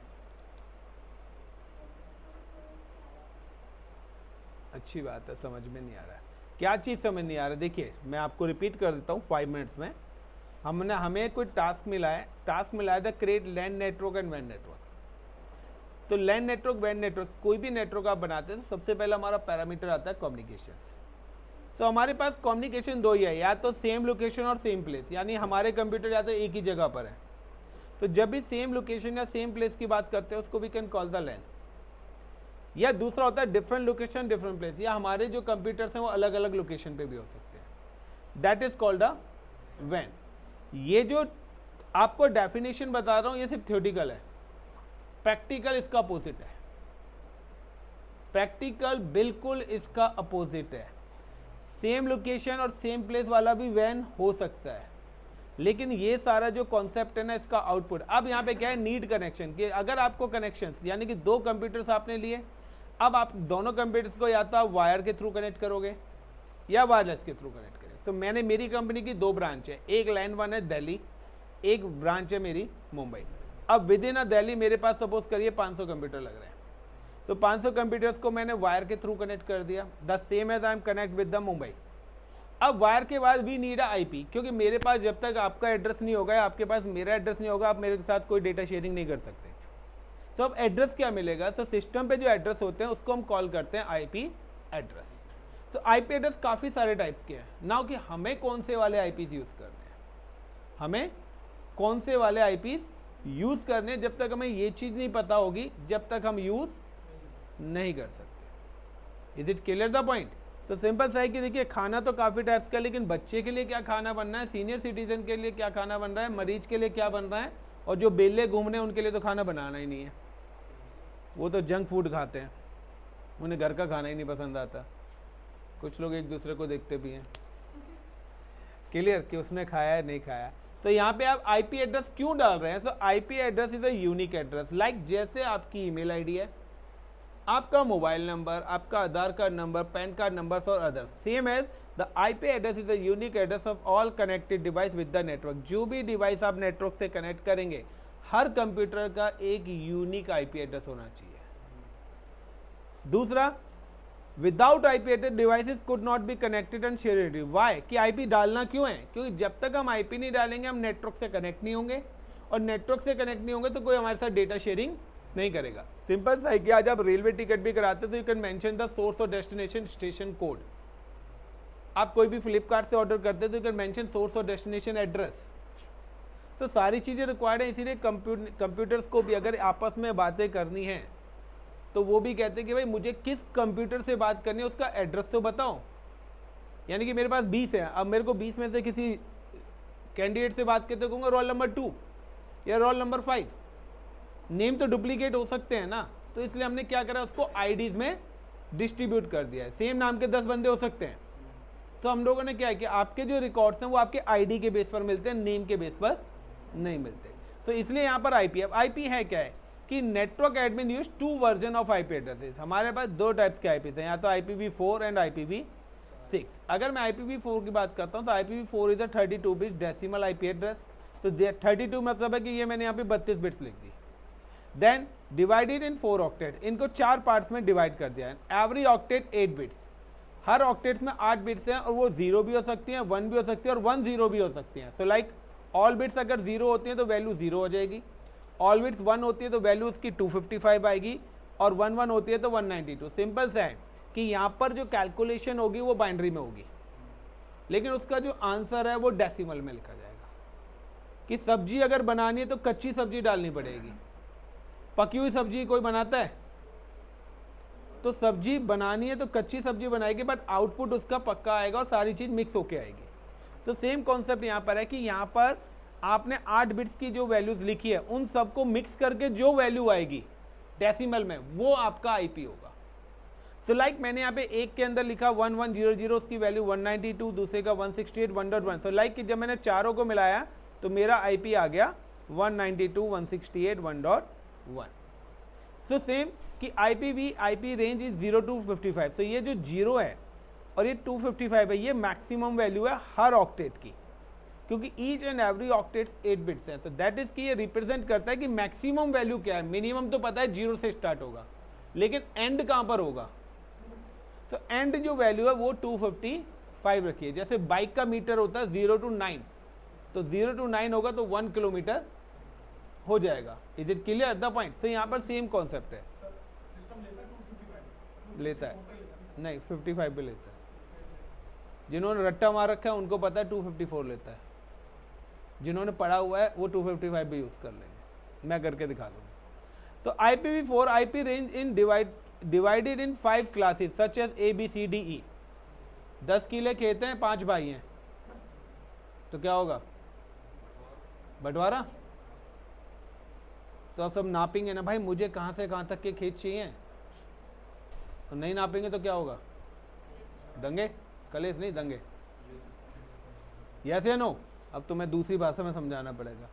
अच्छी बात है, समझ में नहीं आ रहा है, क्या चीज़ समझ नहीं आ रहा है। देखिए मैं आपको रिपीट कर देता हूँ 5 मिनट्स में। हमें कोई टास्क मिला है the create LAN network and वैन नेटवर्क। तो लैन नेटवर्क, वैन नेटवर्क, कोई भी नेटवर्क आप बनाते हैं तो सबसे पहला हमारा पैरामीटर आता है कम्युनिकेशन। तो हमारे पास कम्युनिकेशन 2 ही है, या तो सेम लोकेशन और सेम प्लेस, यानी हमारे कंप्यूटर या तो एक ही जगह पर है। तो जब भी सेम लोकेशन या सेम प्लेस की बात करते हैं उसको वी कैन कॉल द लैन। या दूसरा होता है डिफरेंट लोकेशन डिफरेंट प्लेस, या हमारे जो कंप्यूटर्स हैं वो अलग अलग लोकेशन पे भी हो सकते हैं, दैट इज कॉल्ड अ वैन। ये जो आपको डेफिनेशन बता रहा हूं ये सिर्फ थ्योरेटिकल है, प्रैक्टिकल इसका अपोजिट है। प्रैक्टिकल बिल्कुल इसका अपोजिट है। सेम लोकेशन और सेम प्लेस वाला भी वैन हो सकता है, लेकिन ये सारा जो कॉन्सेप्ट है ना इसका आउटपुट। अब यहाँ पे क्या है, नीड कनेक्शन, कि अगर आपको कनेक्शन यानी कि 2 कंप्यूटर्स आपने लिए, अब आप दोनों कंप्यूटर्स को या तो आप वायर के थ्रू कनेक्ट करोगे या वायरलेस के थ्रू कनेक्ट करें। तो मैंने, मेरी कंपनी की 2 ब्रांच है, एक लाइन 1 है दिल्ली, एक ब्रांच है मेरी मुंबई। अब विद इन अ दिल्ली मेरे पास सपोज करिए 500 कंप्यूटर लग रहे हैं, तो 500 कंप्यूटर्स को मैंने वायर के थ्रू कनेक्ट कर दिया, the same as I am connect with the Mumbai. अब वायर के बाद वी नीड अ आईपी, क्योंकि मेरे पास जब तक आपका एड्रेस नहीं होगा, आपके पास मेरा एड्रेस नहीं होगा, आप मेरे साथ कोई डेटा शेयरिंग नहीं कर सकते। तो अब एड्रेस क्या मिलेगा, तो सिस्टम पे जो एड्रेस होते हैं उसको हम कॉल करते हैं आईपी एड्रेस। तो आईपी एड्रेस काफ़ी सारे टाइप्स के हैं ना, कि हमें कौन से वाले आईपीज यूज़ करने हैं, हमें कौन से वाले आईपीज यूज़ करने, जब तक हमें ये चीज़ नहीं पता होगी जब तक हम यूज़ नहीं कर सकते। Is it clear the point? तो सिंपल सा है कि देखिए खाना तो काफ़ी टाइप्स का, लेकिन बच्चे के लिए क्या खाना बनना है, सीनियर सिटीजन के लिए क्या खाना बन रहा है, मरीज के लिए क्या बन रहा है, और जो बेले घूम रहे हैं उनके लिए तो खाना बनाना ही नहीं है। वो तो जंक फूड खाते हैं, उन्हें घर का खाना ही नहीं पसंद आता। कुछ लोग एक दूसरे को देखते भी हैं, क्लियर, कि उसने खाया है नहीं खाया। तो यहाँ पे आप आईपी एड्रेस क्यों डाल रहे हैं? तो IP address is a unique address, like जैसे आपकी ईमेल आईडी है, आपका मोबाइल नंबर, आपका Aadhaar card number, PAN card number और other, same as the IP address is the unique address of all connected device with the network. जो भी device आप network से कनेक्ट करेंगे, हर कंप्यूटर का एक यूनिक आईपी एड्रेस होना चाहिए। दूसरा, without IP address devices could not be connected and shared. Why? कि आईपी डालना क्यों है? क्योंकि जब तक हम आईपी नहीं डालेंगे हम नेटवर्क से कनेक्ट नहीं होंगे, और नेटवर्क से कनेक्ट नहीं होंगे तो कोई हमारे साथ डेटा शेयरिंग नहीं करेगा। सिंपल सा है कि आज आप रेलवे टिकट भी कराते तो you can mention the source और डेस्टिनेशन स्टेशन कोड। आप कोई भी फ्लिपकार्ट से ऑर्डर करते तो यू कैन मेंशन सोर्स और डेस्टिनेशन एड्रेस। तो सारी चीज़ें रिक्वायर्ड है, इसीलिए कंप्यूटर्स को भी अगर आपस में बातें करनी है तो वो भी कहते हैं कि भाई मुझे किस कंप्यूटर से बात करनी है उसका एड्रेस तो बताओ। यानी कि मेरे पास 20 है, अब मेरे को 20 में से किसी कैंडिडेट से बात करते कहूँगा रोल नंबर 2 या रोल नंबर 5, नेम तो डुप्लीकेट हो सकते हैं ना। तो इसलिए हमने क्या करा, उसको आईडीज में डिस्ट्रीब्यूट कर दिया है। सेम नाम के 10 बंदे हो सकते हैं, तो हम लोगों ने क्या है कि आपके जो रिकॉर्ड्स हैं वो आपके आईडी के बेस पर मिलते हैं, नेम के बेस पर नहीं मिलते। तो इसलिए यहाँ पर आईपी, अब आईपी है क्या है कि network admin use 2 version of IP addresses. हमारे पास 2 टाइप्स के आईपी हैं, या तो IPv4 एंड IPv6। अगर मैं IPv4 की बात करता हूँ तो IPv4 is a 32 bit decimal IP address. तो 32 मतलब है कि ये मैंने यहाँ पे 32 बिट्स लिख दी। देन डिवाइडेड इन 4 ऑक्टेट, इनको 4 पार्ट्स में डिवाइड कर दिया है। एवरी ऑक्टेट 8 बिट्स, हर ऑक्टेट में 8 बिट्स हैं, और वो 0 भी हो सकती हैं, 1 भी हो सकती है, और 1 0 भी हो सकती हैं। सो लाइक ऑल बिट्स अगर 0 होती हैं तो वैल्यू 0 हो जाएगी, ऑल बिट्स 1 होती है तो वैल्यू उसकी 255 आएगी, और 1 1 होती है तो 192। सिंपल सा है कि यहाँ पर जो कैलकुलेशन होगी वो बाइनरी में होगी, लेकिन उसका जो आंसर है वो डेसिमल में लिखा जाएगा। कि सब्जी अगर बनानी है तो कच्ची सब्जी डालनी पड़ेगी, पकी हुई सब्जी कोई बनाता है? तो सब्जी बनानी है तो कच्ची सब्जी बनाएगी, बट आउटपुट उसका पक्का आएगा और सारी चीज मिक्स होके आएगी। तो सेम कॉन्सेप्ट यहाँ पर है कि यहाँ पर आपने 8 बिट्स की जो वैल्यूज लिखी है उन सबको मिक्स करके जो वैल्यू आएगी डेसिमल में वो आपका आईपी होगा। तो लाइक मैंने यहाँ पे एक के अंदर लिखा 1100, उसकी वैल्यू 192, दूसरे का 168.1.1। तो लाइक कि जब मैंने चारों को मिलाया तो मेरा आईपी आ गया 192.168.1.1। सो सेम कि आईपी रेंज इज 0 to 55। तो ये जो 0 है और ये 255 है, ये मैक्सिमम वैल्यू है हर ऑक्टेट की, क्योंकि each and every octets 8 bits हैं। तो दैट इज कि ये रिप्रेजेंट करता है कि मैक्सिमम वैल्यू क्या है। मिनिमम तो पता है 0 से स्टार्ट होगा, लेकिन एंड कहाँ पर होगा? तो एंड जो वैल्यू है वो 255 रखिए। जैसे बाइक का मीटर होता है 0 to 9, तो 0 to 9 होगा तो 1 किलोमीटर हो जाएगा। Is it clear the point? तो यहाँ पर सेम कॉन्सेप्ट है। सिस्टम लेता है 255 लेता है नहीं, 55 भी लेता है। जिन्होंने रट्टा मार रखा है उनको पता है 254 लेता है, जिन्होंने पढ़ा हुआ है वो 255 भी यूज कर लेंगे। मैं करके दिखा दूंगा। तो IPv4 IP range in divided in 5 classes such as ABCDE। 10 किले खेत हैं, 5 भाई हैं, तो क्या होगा? बंटवारा। तो आप सब नापेंगे ना भाई, मुझे कहां से कहां तक के खेत चाहिए, तो नहीं नापेंगे तो क्या होगा? दंगे, कलेश नहीं दंगे। यस या नो? अब तुम्हें दूसरी भाषा में समझाना पड़ेगा।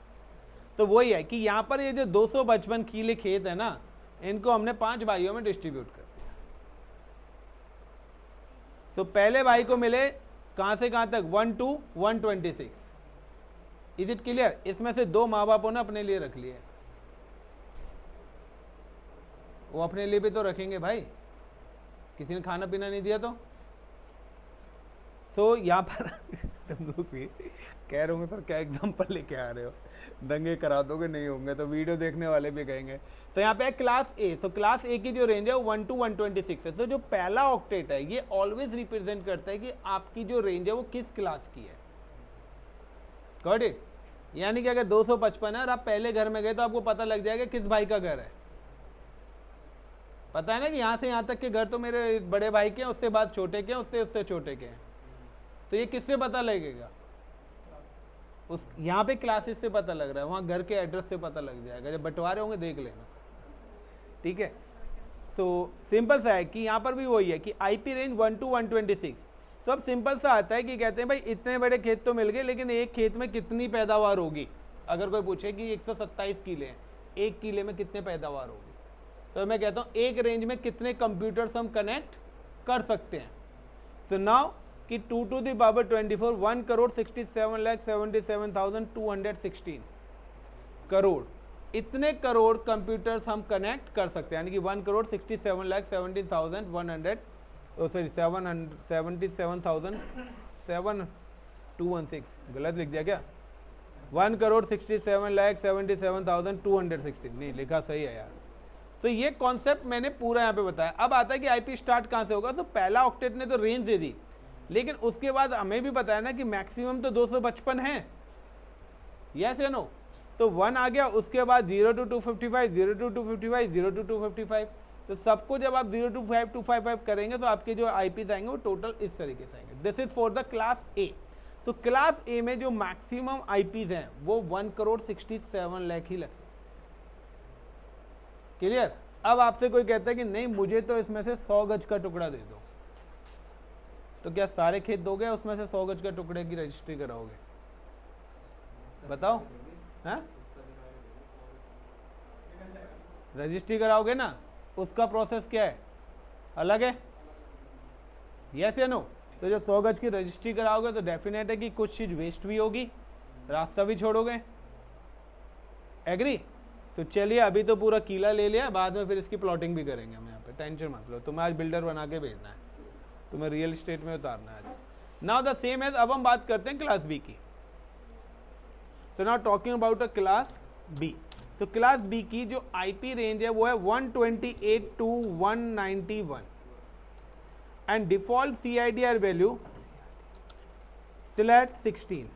तो वही है कि यहाँ पर ये जो 255 किले खेत है ना, इनको हमने 5 भाइयों में डिस्ट्रीब्यूट कर दिया। तो पहले भाई को मिले कहां से कहां तक? 1 to 126। Is it clear? इसमें से 2 माँ बापों ने अपने लिए रख लिए, वो अपने लिए भी तो रखेंगे भाई, किसी ने खाना पीना नहीं दिया तो यहाँ पर तुम लोग भी कह रहे होंगे सर क्या एग्जांपल लेके आ रहे हो, दंगे करा दोगे, नहीं होंगे तो वीडियो देखने वाले भी कहेंगे। तो यहाँ पे क्लास ए, तो क्लास ए की जो रेंज है वो 1 to 126 है। तो जो पहला ऑक्टेट है ये ऑलवेज रिप्रेजेंट करता है कि आपकी जो रेंज है वो किस क्लास की है। Got it? यानी कि अगर 255 है और आप पहले घर में गए तो आपको पता लग जाएगा किस भाई का घर है। पता है ना कि यहाँ से यहाँ तक के घर तो मेरे बड़े भाई के हैं, उससे बाद छोटे के हैं, उससे उससे छोटे के हैं। तो ये किससे पता लगेगा? उस यहाँ पे क्लासेस से पता लग रहा है, वहाँ घर के एड्रेस से पता लग जाएगा। जब बंटवारे होंगे देख लेना, ठीक है। सो सिंपल सा है कि यहाँ पर भी वही है कि आईपी रेंज 1 to 126। सो अब सिंपल सा आता है कि कहते हैं भाई इतने बड़े खेत तो मिल गए, लेकिन एक खेत में कितनी पैदावार होगी? अगर कोई पूछे कि 127 किले हैं, एक किले में कितने पैदावार होगी, तो मैं कहता हूँ एक रेंज में कितने कंप्यूटर्स हम कनेक्ट कर सकते हैं। सो नाउ कि 2 to the power 24 1,67,77,216 करोड़, इतने करोड़ कंप्यूटर्स हम कनेक्ट कर सकते हैं, यानी कि 1,67,17,100 सॉरी 777,216 गलत लिख दिया क्या? 1,67,77,216 नहीं लिखा, सही है यार। तो ये कॉन्सेप्ट मैंने पूरा यहाँ पे बताया। अब आता है कि आईपी स्टार्ट कहाँ से होगा। तो पहला ऑक्टेट ने तो रेंज दे दी, लेकिन उसके बाद हमें भी बताया ना कि मैक्सिमम तो 255 है, यस या नो। तो 1 आ गया, उसके बाद 0 to 255, 0 to 255, 0 to 255। तो सबको जब आप 0 to 255 करेंगे तो आपके जो आईपीज आएंगे वो टोटल इस तरीके से आएंगे। This is for the class ए। तो क्लास ए में जो मैक्सिमम आईपीज हैं वो 1,67 लाख ही लग सकते। क्लियर? अब आपसे कोई कहता है कि नहीं मुझे तो इसमें से 100 गज का टुकड़ा दे दो, तो क्या सारे खेत दोगे या उसमें से 100 गज का टुकड़े की रजिस्ट्री कराओगे? बताओ। हैं? रजिस्ट्री कराओगे ना, उसका प्रोसेस क्या है? अलग है, यस या नो। तो जब 100 गज की रजिस्ट्री कराओगे तो डेफिनेट है कि कुछ चीज वेस्ट भी होगी, रास्ता भी छोड़ोगे। एग्री? तो चलिए अभी तो पूरा किला ले लिया, बाद में फिर इसकी प्लॉटिंग भी करेंगे हम यहाँ पे, टेंशन मत लो। तुम्हें आज बिल्डर बना के भेजना है, तुम्हें रियल एस्टेट में उतारना है। नाउ द सेम एज, अब हम बात करते हैं क्लास बी की। So now talking about a class B. तो क्लास बी की जो आईपी रेंज है वो है 128 to 191 and default CIDR value /16।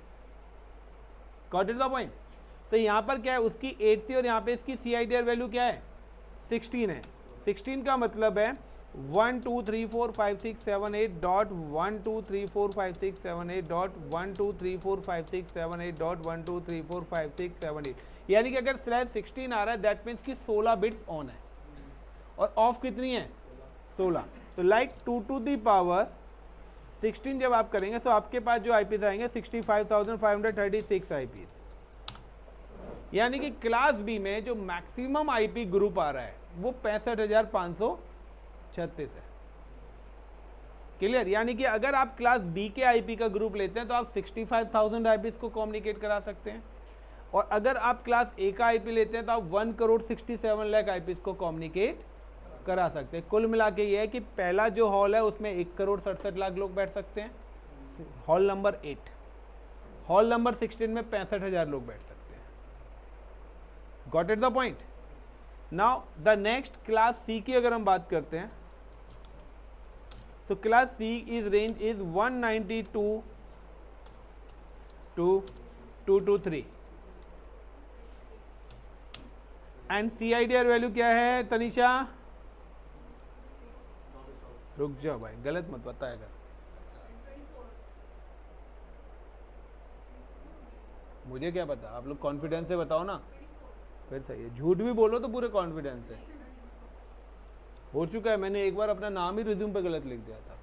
Got it the point? तो यहाँ पर क्या है, उसकी 8 थी और यहाँ पे इसकी CIDR वैल्यू क्या है? 16 है। 16 का मतलब है 1 2 3 4 5 6 7 8 डॉट 1 2 3 4 5 6 7 8 डॉट 1 2 3 4 5 6 7 8 डॉट 1 2 3 4 5 6 7 8। यानी कि अगर /16 आ रहा है दैट मीन्स कि 16 बिट्स ऑन है और ऑफ कितनी है? 16। तो लाइक 2 to the power 16 जब आप करेंगे तो आपके पास जो आईपीज आएंगे 65,536 आईपीज। यानी कि क्लास बी में जो मैक्सिमम आईपी ग्रुप आ रहा है वो 65,536 है। क्लियर? यानी कि अगर आप क्लास बी के आईपी का ग्रुप लेते हैं तो आप 65,000 आईपीज को कम्युनिकेट करा सकते हैं, और अगर आप क्लास ए का आईपी लेते हैं तो आप 1,67 लाख आईपीज को कम्युनिकेट करा सकते हैं। कुल मिला के ये है कि पहला जो हॉल है उसमें 1,67 लाख लोग बैठ सकते हैं, हॉल नंबर 8। हॉल नंबर 16 में 65,000 लोग बैठ सकते हैं। Got it the point? Now the next class C की अगर हम बात करते हैं तो class C is range is 192 to 223 and CIDR value क्या है तनिषा? रुक जाओ भाई, गलत मत बताएगा। मुझे क्या पता, आप लोग कॉन्फिडेंस से बताओ ना, फिर सही है। झूठ भी बोलो तो पूरे कॉन्फिडेंस से। हो चुका है, मैंने एक बार अपना नाम ही रिज्यूम पे गलत लिख दिया था,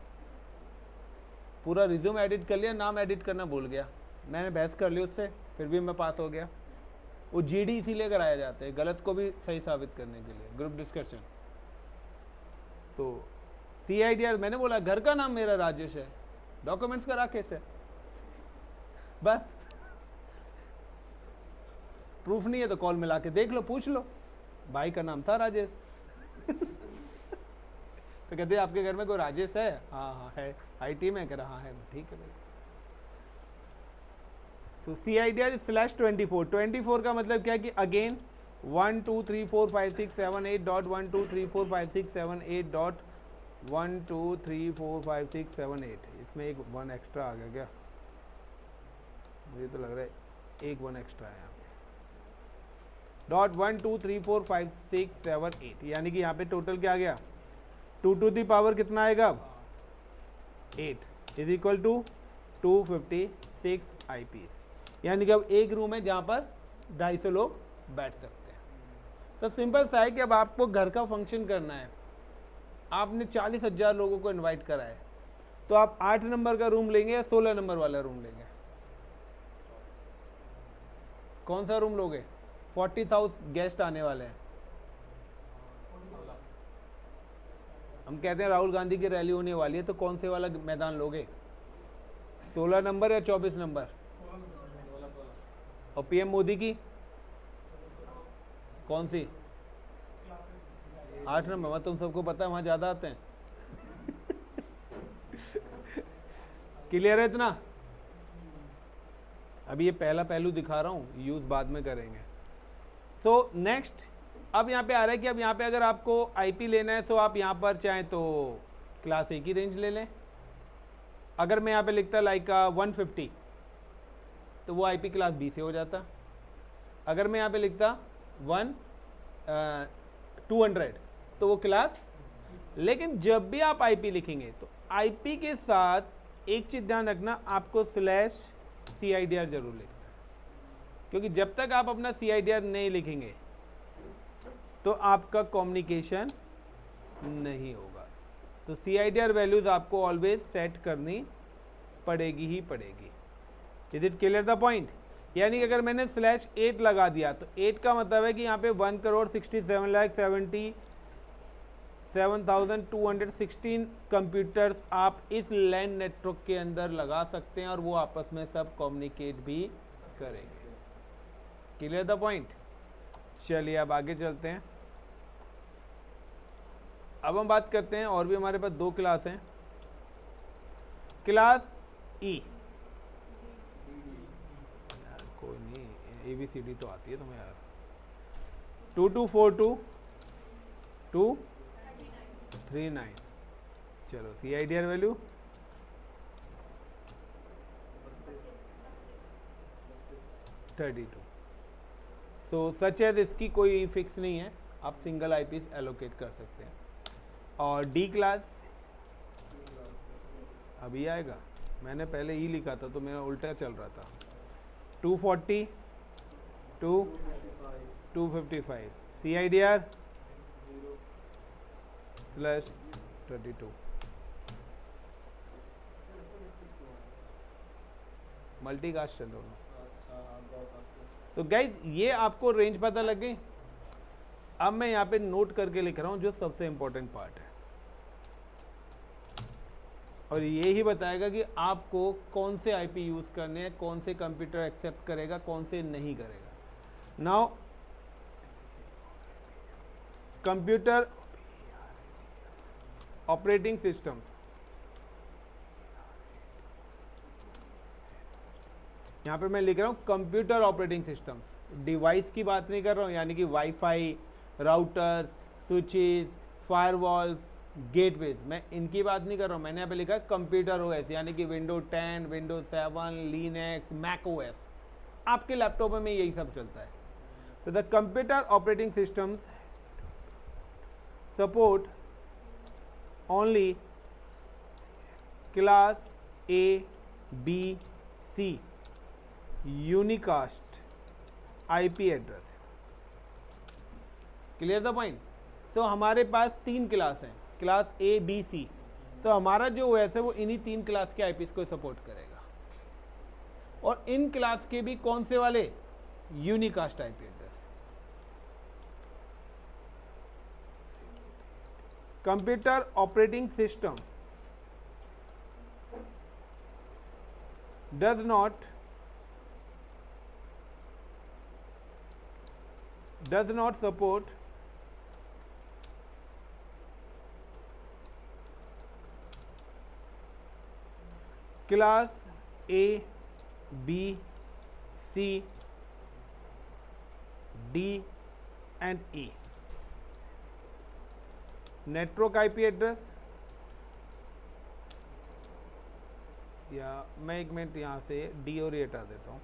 पूरा रिज्यूम एडिट कर लिया, नाम एडिट करना भूल गया। मैंने बहस कर ली उससे, फिर भी मैं पास हो गया। वो GD इसीलिए कराए जाते हैं, गलत को भी सही साबित करने के लिए, ग्रुप डिस्कशन। तो CIDR मैंने बोला घर का नाम मेरा राजेश है, डॉक्यूमेंट्स का राकेश है, बस। प्रूफ नहीं है तो कॉल मिला के देख लो, पूछ लो, भाई का नाम था राजेश। तो कहते आपके घर में कोई राजेश है? हाँ हाँ है, IT में। कह रहा हाँ है, ठीक है भाई। सो CIDR इज /24। 24 का मतलब क्या है कि अगेन 1 2 3 4 5 6 7 8 डॉट 1 2 3 4 5 6 7 8 डॉट 1 2 3 4 5 6 7 8। इसमें एक 1 एक्स्ट्रा आ गया क्या? मुझे तो लग रहा है एक 1 एक्स्ट्रा है यहाँ पे। डॉट 1 2 3 4 5 6 7 8, यानी कि यहाँ पे टोटल क्या आ गया 2 टू दी पावर कितना आएगा अब 8 इज इक्वल टू 256 IPs, यानी कि अब एक रूम है जहाँ पर 250 लोग बैठ सकते हैं। तो सिंपल सा है कि अब आपको घर का फंक्शन करना है, आपने 40,000 लोगों को इनवाइट करा है, तो आप 8 नंबर का रूम लेंगे या 16 नंबर वाला रूम लेंगे? कौन सा रूम लोगे? 40,000 गेस्ट आने वाले हैं। हम कहते हैं राहुल गांधी की रैली होने वाली है, तो कौन से वाला मैदान लोगे? 16 नंबर या 24 नंबर? और PM मोदी की कौन सी? 8 नंबर। तुम सबको पता है वहां ज्यादा आते हैं। क्लियर है इतना? अभी ये पहला पहलू दिखा रहा हूं, यूज बाद में करेंगे। सो नेक्स्ट, अब यहाँ पे आ रहा है कि अब यहाँ पे अगर आपको IP लेना है तो आप यहाँ पर चाहें तो क्लास A की रेंज ले लें। अगर मैं यहाँ पे लिखता लाइक 150 तो वो IP क्लास B से हो जाता। अगर मैं यहाँ पे लिखता 200 तो वो क्लास, लेकिन जब भी आप IP लिखेंगे तो IP के साथ एक चीज़ ध्यान रखना, आपको /CIDR जरूर लिखना है, क्योंकि जब तक आप अपना CIDR नहीं लिखेंगे तो आपका कम्युनिकेशन नहीं होगा। तो CIDR वैल्यूज आपको ऑलवेज सेट करनी पड़ेगी ही पड़ेगी। Is it clear the point? यानी कि अगर मैंने /8 लगा दिया तो 8 का मतलब है कि यहाँ पे 1,67,77,216 कंप्यूटर्स आप इस लैन नेटवर्क के अंदर लगा सकते हैं और वो आपस में सब कम्युनिकेट भी करेंगे। Clear the point? चलिए अब आगे चलते हैं। अब हम बात करते हैं, और भी हमारे पास 2 क्लास हैं। क्लास E, यार कोई नहीं, ABCD तो आती है तुम्हें यार। 2242 239, चलो CIDR वैल्यू 32। सो सच एज इसकी कोई फिक्स नहीं है, आप सिंगल IPs एलोकेट कर सकते हैं। और D क्लास अभी आएगा, मैंने पहले ही लिखा था तो मेरा उल्टा चल रहा था। 240 255 CIDR /32 मल्टीकास्ट है दोनों। तो गाइज ये आपको रेंज पता लग गई। अब मैं यहाँ पे नोट करके लिख रहा हूँ जो सबसे इंपॉर्टेंट पार्ट है, और ये ही बताएगा कि आपको कौन से IP यूज करने हैं, कौन से कंप्यूटर एक्सेप्ट करेगा, कौन से नहीं करेगा। नाउ कंप्यूटर ऑपरेटिंग सिस्टम, यहाँ पे मैं लिख रहा हूँ कंप्यूटर ऑपरेटिंग सिस्टम। डिवाइस की बात नहीं कर रहा हूँ, यानी कि wifi, router, switches, firewalls, gateways, मैं इनकी बात नहीं कर रहा हूँ। मैंने यहाँ पे लिखा है कंप्यूटर OS, यानी कि window 10, window 7, Linux, Mac OS, आपके लैपटॉप में यही सब चलता है। तो the computer operating systems support only class A, B, C unicast IP address. Clear the point? So हमारे पास 3 क्लास हैं, class A, B, C। So हमारा जो OS है वो इन्हीं 3 क्लास के IPs को सपोर्ट करेगा, और इन क्लास के भी कौन से वाले? Unicast IP address. Computer operating system does not support class A, B, C, D and E network IP address, या मैं 1 मिनट यहाँ से D और E हटा देता हूँ,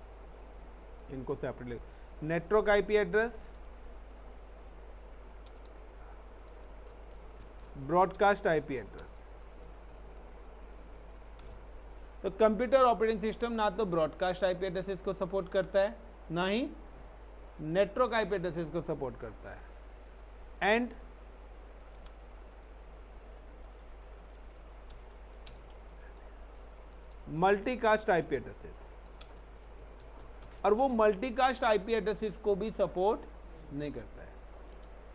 इनको separately. Network IP address broadcast IP address. तो कंप्यूटर ऑपरेटिंग सिस्टम ना तो ब्रॉडकास्ट आईपी एड्रेसेस को सपोर्ट करता है, ना ही नेटवर्क आईपी एड्रेसेस को सपोर्ट करता है। एंड मल्टीकास्ट आईपी एड्रेसेस, और वो मल्टीकास्ट आईपी एड्रेसेस को भी सपोर्ट नहीं करता है।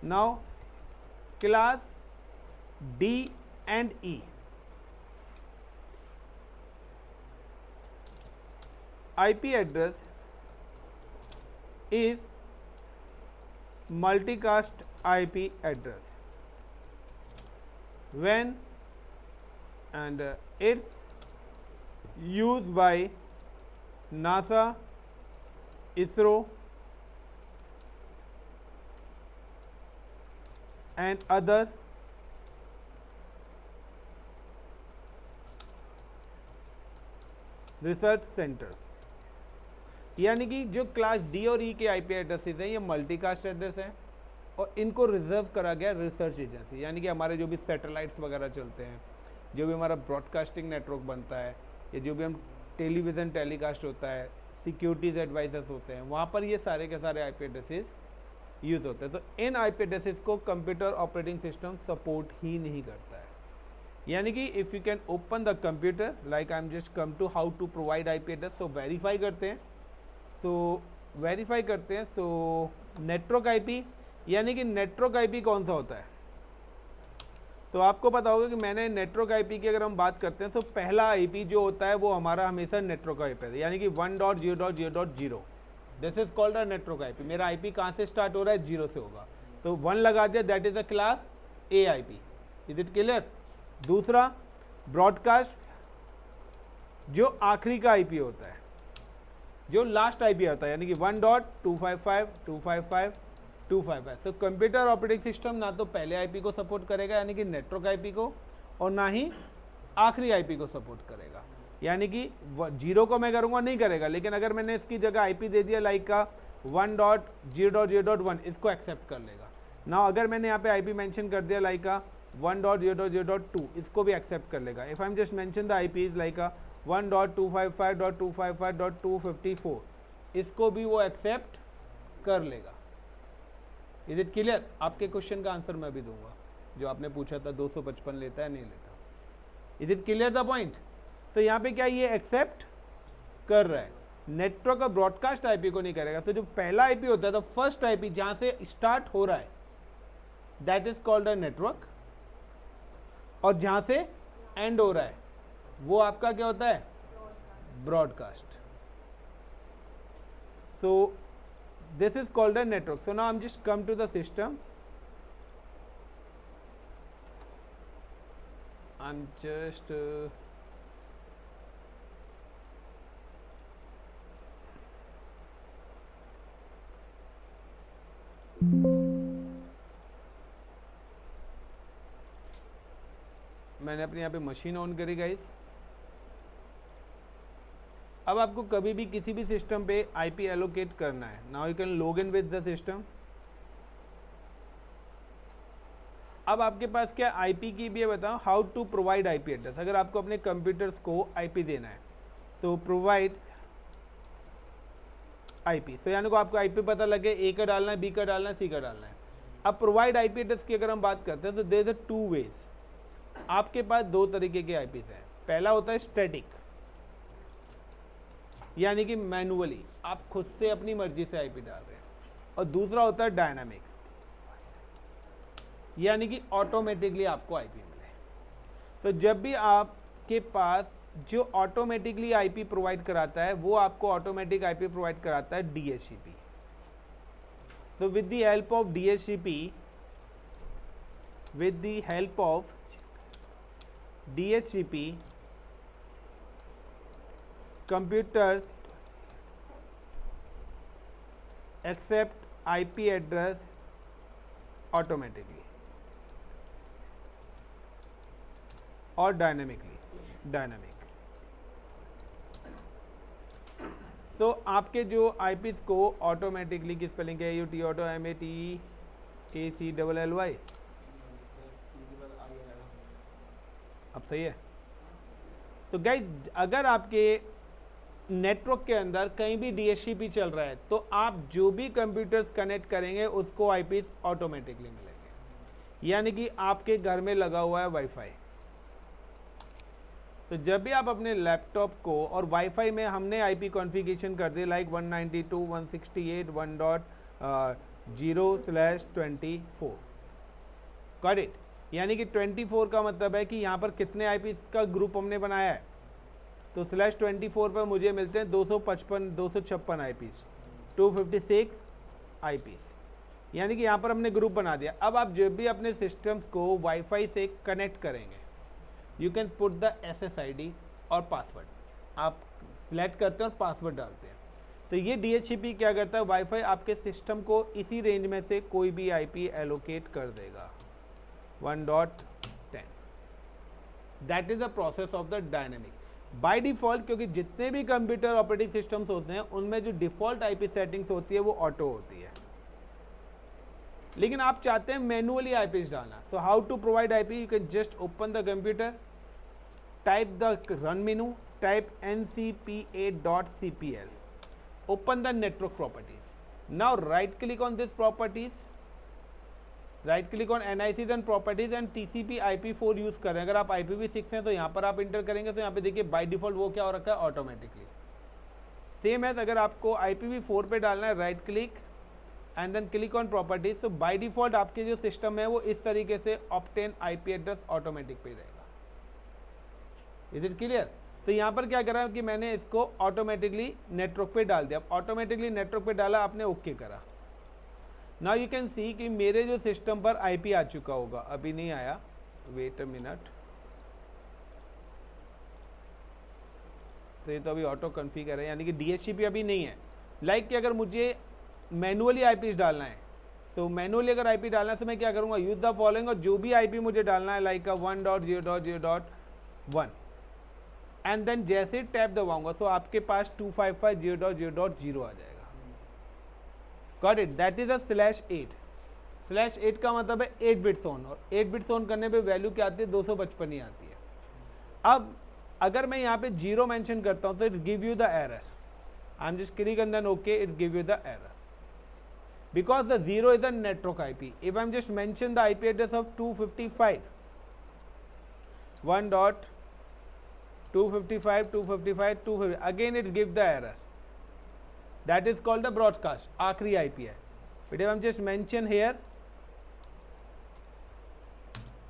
Now class D and E, IP address is multicast IP address when and it's used by NASA, ISRO and other research centres. यानी कि जो क्लास डी और ई के आईपी एड्रेसेस हैं ये मल्टीकास्ट एड्रेस हैं और इनको रिजर्व करा गया रिसर्च एजेंसी, यानी कि हमारे जो भी सैटेलाइट्स वगैरह चलते हैं, जो भी हमारा ब्रॉडकास्टिंग नेटवर्क बनता है, या जो भी हम टेलीविज़न टेलीकास्ट होता है, सिक्योरिटीज एडवाइजर्स होते हैं, वहाँ पर ये सारे के सारे आईपी एड्रेसेस यूज़ होते हैं। तो इन आईपी एड्रेसेस को कंप्यूटर ऑपरेटिंग सिस्टम सपोर्ट ही नहीं करता है। यानी कि if you can open the computer, like I am just come to how to provide IP address, तो वेरीफाई करते हैं। सो नेटवर्क आईपी, यानी कि नेटवर्क आईपी कौन सा होता है? तो आपको पता होगा कि मैंने नेटवर्क आईपी की अगर हम बात करते हैं तो पहला आईपी जो होता है वो हमारा हमेशा नेटवर्क आईपी है, यानी कि 1.0.0.0, this is called a network IP. मेरा आईपी कहाँ से स्टार्ट हो रहा है? 0 से होगा, तो 1 लगा दिया, that is a class A IP. Is it clear? दूसरा ब्रॉडकास्ट, जो आखिरी का आईपी होता है, जो लास्ट आईपी होता है, यानी कि 1.255.255.255। तो कंप्यूटर ऑपरेटिंग सिस्टम ना तो पहले आईपी को सपोर्ट करेगा यानी कि नेटवर्क आईपी को, और ना ही आखिरी आईपी को सपोर्ट करेगा। यानी कि 0 को मैं करूँगा नहीं करेगा, लेकिन अगर मैंने इसकी जगह आईपी दे दिया लाइक का 1.0.0.1, इसको एक्सेप्ट कर लेगा ना। अगर मैंने यहाँ पे आईपी मेंशन कर दिया लाइक का 1.0.0.2, इसको भी एक्सेप्ट कर लेगा। If I am just mention the IP like का 1.255.255.254, इसको भी वो एक्सेप्ट कर लेगा। Is it clear? आपके क्वेश्चन का आंसर मैं भी दूंगा, जो आपने पूछा था 255 लेता है नहीं लेता। Is it clear the point? तो यहाँ पे क्या ये एक्सेप्ट कर रहा है, नेटवर्क और ब्रॉडकास्ट आईपी को नहीं करेगा। तो जो पहला आईपी होता है, तो फर्स्ट आईपी जहां से स्टार्ट हो रहा है, that is called a network, और जहां से एंड हो रहा है वो आपका क्या होता है? Broadcast. So this is called a network. So now I am just come to the system, I am just मैंने अपने यहाँ पे मशीन ऑन करी गाइस। अब आपको कभी भी किसी भी सिस्टम पे आईपी एलोकेट करना है, now you can log in with the system. अब आपके पास क्या आईपी की भी है, बताओ how to provide IP address. अगर आपको अपने कंप्यूटर्स को आईपी देना है, सो प्रोवाइड आईपी। सो यानी को आपको आईपी पता लगे, ए का डालना है, बी का डालना है, सी का डालना है। अब प्रोवाइड आईपी एड्रेस की अगर हम बात करते हैं तो देयर इज 2 वेज। आपके पास 2 तरीके के आईपीस हैं। पहला होता है स्टैटिक, यानी कि मैनुअली आप खुद से अपनी मर्जी से आईपी डाल रहे हैं, और दूसरा होता है डायनामिक, यानी कि ऑटोमेटिकली आपको आईपी मिले। तो जब भी आपके पास जो ऑटोमेटिकली आईपी प्रोवाइड कराता है, वो आपको ऑटोमेटिक आईपी प्रोवाइड कराता है DHCP. So with the help of DHCP, computers accept IP address automatically or dynamically. तो आपके जो आईपीस को ऑटोमेटिकली की स्पेलिंग क्या है? AUT ऑटो MATEACLLY अब सही है। तो गाइस अगर आपके नेटवर्क के अंदर कहीं भी DHCP चल रहा है तो आप जो भी कंप्यूटर्स कनेक्ट करेंगे उसको आईपीस ऑटोमेटिकली मिलेंगे, यानी कि आपके घर में लगा हुआ है वाईफाई। तो जब भी आप अपने लैपटॉप को, और वाईफाई में हमने आईपी कॉन्फ़िगरेशन कर दी लाइक 192.168.1.0/24, गॉट इट। यानी कि 24 का मतलब है कि यहाँ पर कितने आईपी का ग्रुप हमने बनाया है, तो /24 पर मुझे मिलते हैं 256 आईपीस, 256 आईपीस, यानी कि यहाँ पर हमने ग्रुप बना दिया। अब आप जब भी अपने सिस्टम्स को वाईफाई से कनेक्ट करेंगे, you can put the SSID और पासवर्ड, आप सिलेक्ट करते हैं और पासवर्ड डालते हैं। तो ये DHCP क्या करता है, वाईफाई आपके सिस्टम को इसी रेंज में से कोई भी आईपी एलोकेट कर देगा, 1.10। That is the process of the dynamic by default, क्योंकि जितने भी कंप्यूटर ऑपरेटिंग सिस्टम्स होते हैं उनमें जो डिफॉल्ट आईपी सेटिंग्स होती है वो ऑटो होती है, लेकिन आप चाहते हैं मैनुअली आईपीस डालना। So how to provide IP, you can just open the computer, type the run menu, type ncpa.cpl, open the network properties. Now right click on this properties, right click on NICs and properties and TCP IP4 use करें। अगर आप IPv6 हैं तो यहाँ पर आप inter करेंगे तो यहाँ पे देखिए बाय डिफॉल्ट वो क्या हो रखा है, ऑटोमेटिकली। सेम है, अगर आपको IPv4 पे डालना है, right click and then click on properties, तो बाय डिफॉल्ट आपके जो सिस्टम है वो इस तरीके से ऑब्टेन IP एड्रेस ऑटोमेटिक पे रहेगा। Is it clear? तो यहाँ पर क्या करा कि मैंने इसको ऑटोमेटिकली नेटवर्क पे डाल दिया। ऑटोमेटिकली नेटवर्क पे डाला, आपने ओके करा। नाउ यू कैन सी कि मेरे जो सिस्टम पर आईपी आ चुका होगा, अभी नहीं आया, वेट अ मिनट। तो ये तो अभी ऑटो कॉन्फ़िगर है, यानी कि DHCP अभी नहीं है। लाइक कि अगर मुझे मैनुअली आईपी डालना है, तो मैनुअली अगर आईपी डालना है तो मैं क्या करूँगा, यूज द फॉलोइंग, और जो भी आईपी मुझे डालना है लाइक 1.0.0.1 एंड देन जैसे टैप दबाऊंगा तो आपके पास 255.0.0.0 आ जाएगा। Got it? That is /8। /8 का मतलब है 8 बिट्स ऑन, और 8 बिट्स ऑन करने पे वैल्यू क्या आती है, 255 ही आती है। अब अगर मैं यहाँ पे 0 मेंशन करता हूँ तो it's give you the error. I am just click and then okay, it's give you the error because the 0 is a network IP. If I'm just mention the IP address of 255, 1.255.255.250, again it gives the error. That is called the broadcast, आखिरी IP है। But if I'm just mention here,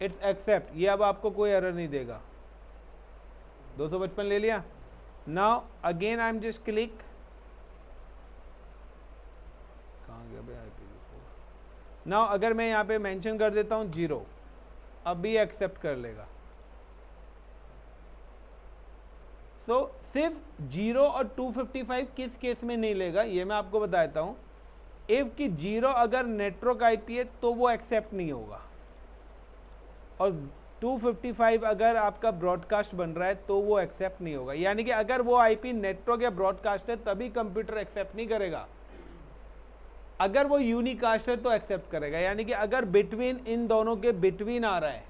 it's accept, ये अब आपको कोई error नहीं देगा। 255 ले लिया। Now again I'm just click, now अगर मैं यहाँ पे मेंशन कर देता हूँ 0, अभी एक्सेप्ट कर लेगा। सो सिर्फ 0 और 255 किस केस में नहीं लेगा ये मैं आपको बता देता हूँ। इफ कि 0 अगर नेटवर्क आईपी है तो वो एक्सेप्ट नहीं होगा, और 255 अगर आपका ब्रॉडकास्ट बन रहा है तो वो एक्सेप्ट नहीं होगा। यानी कि अगर वो आईपी नेटवर्क या ब्रॉडकास्ट है तभी कंप्यूटर एक्सेप्ट नहीं करेगा, अगर वो यूनिकास्ट है तो एक्सेप्ट करेगा। यानी कि अगर बिटवीन, इन दोनों के बिटवीन आ रहा है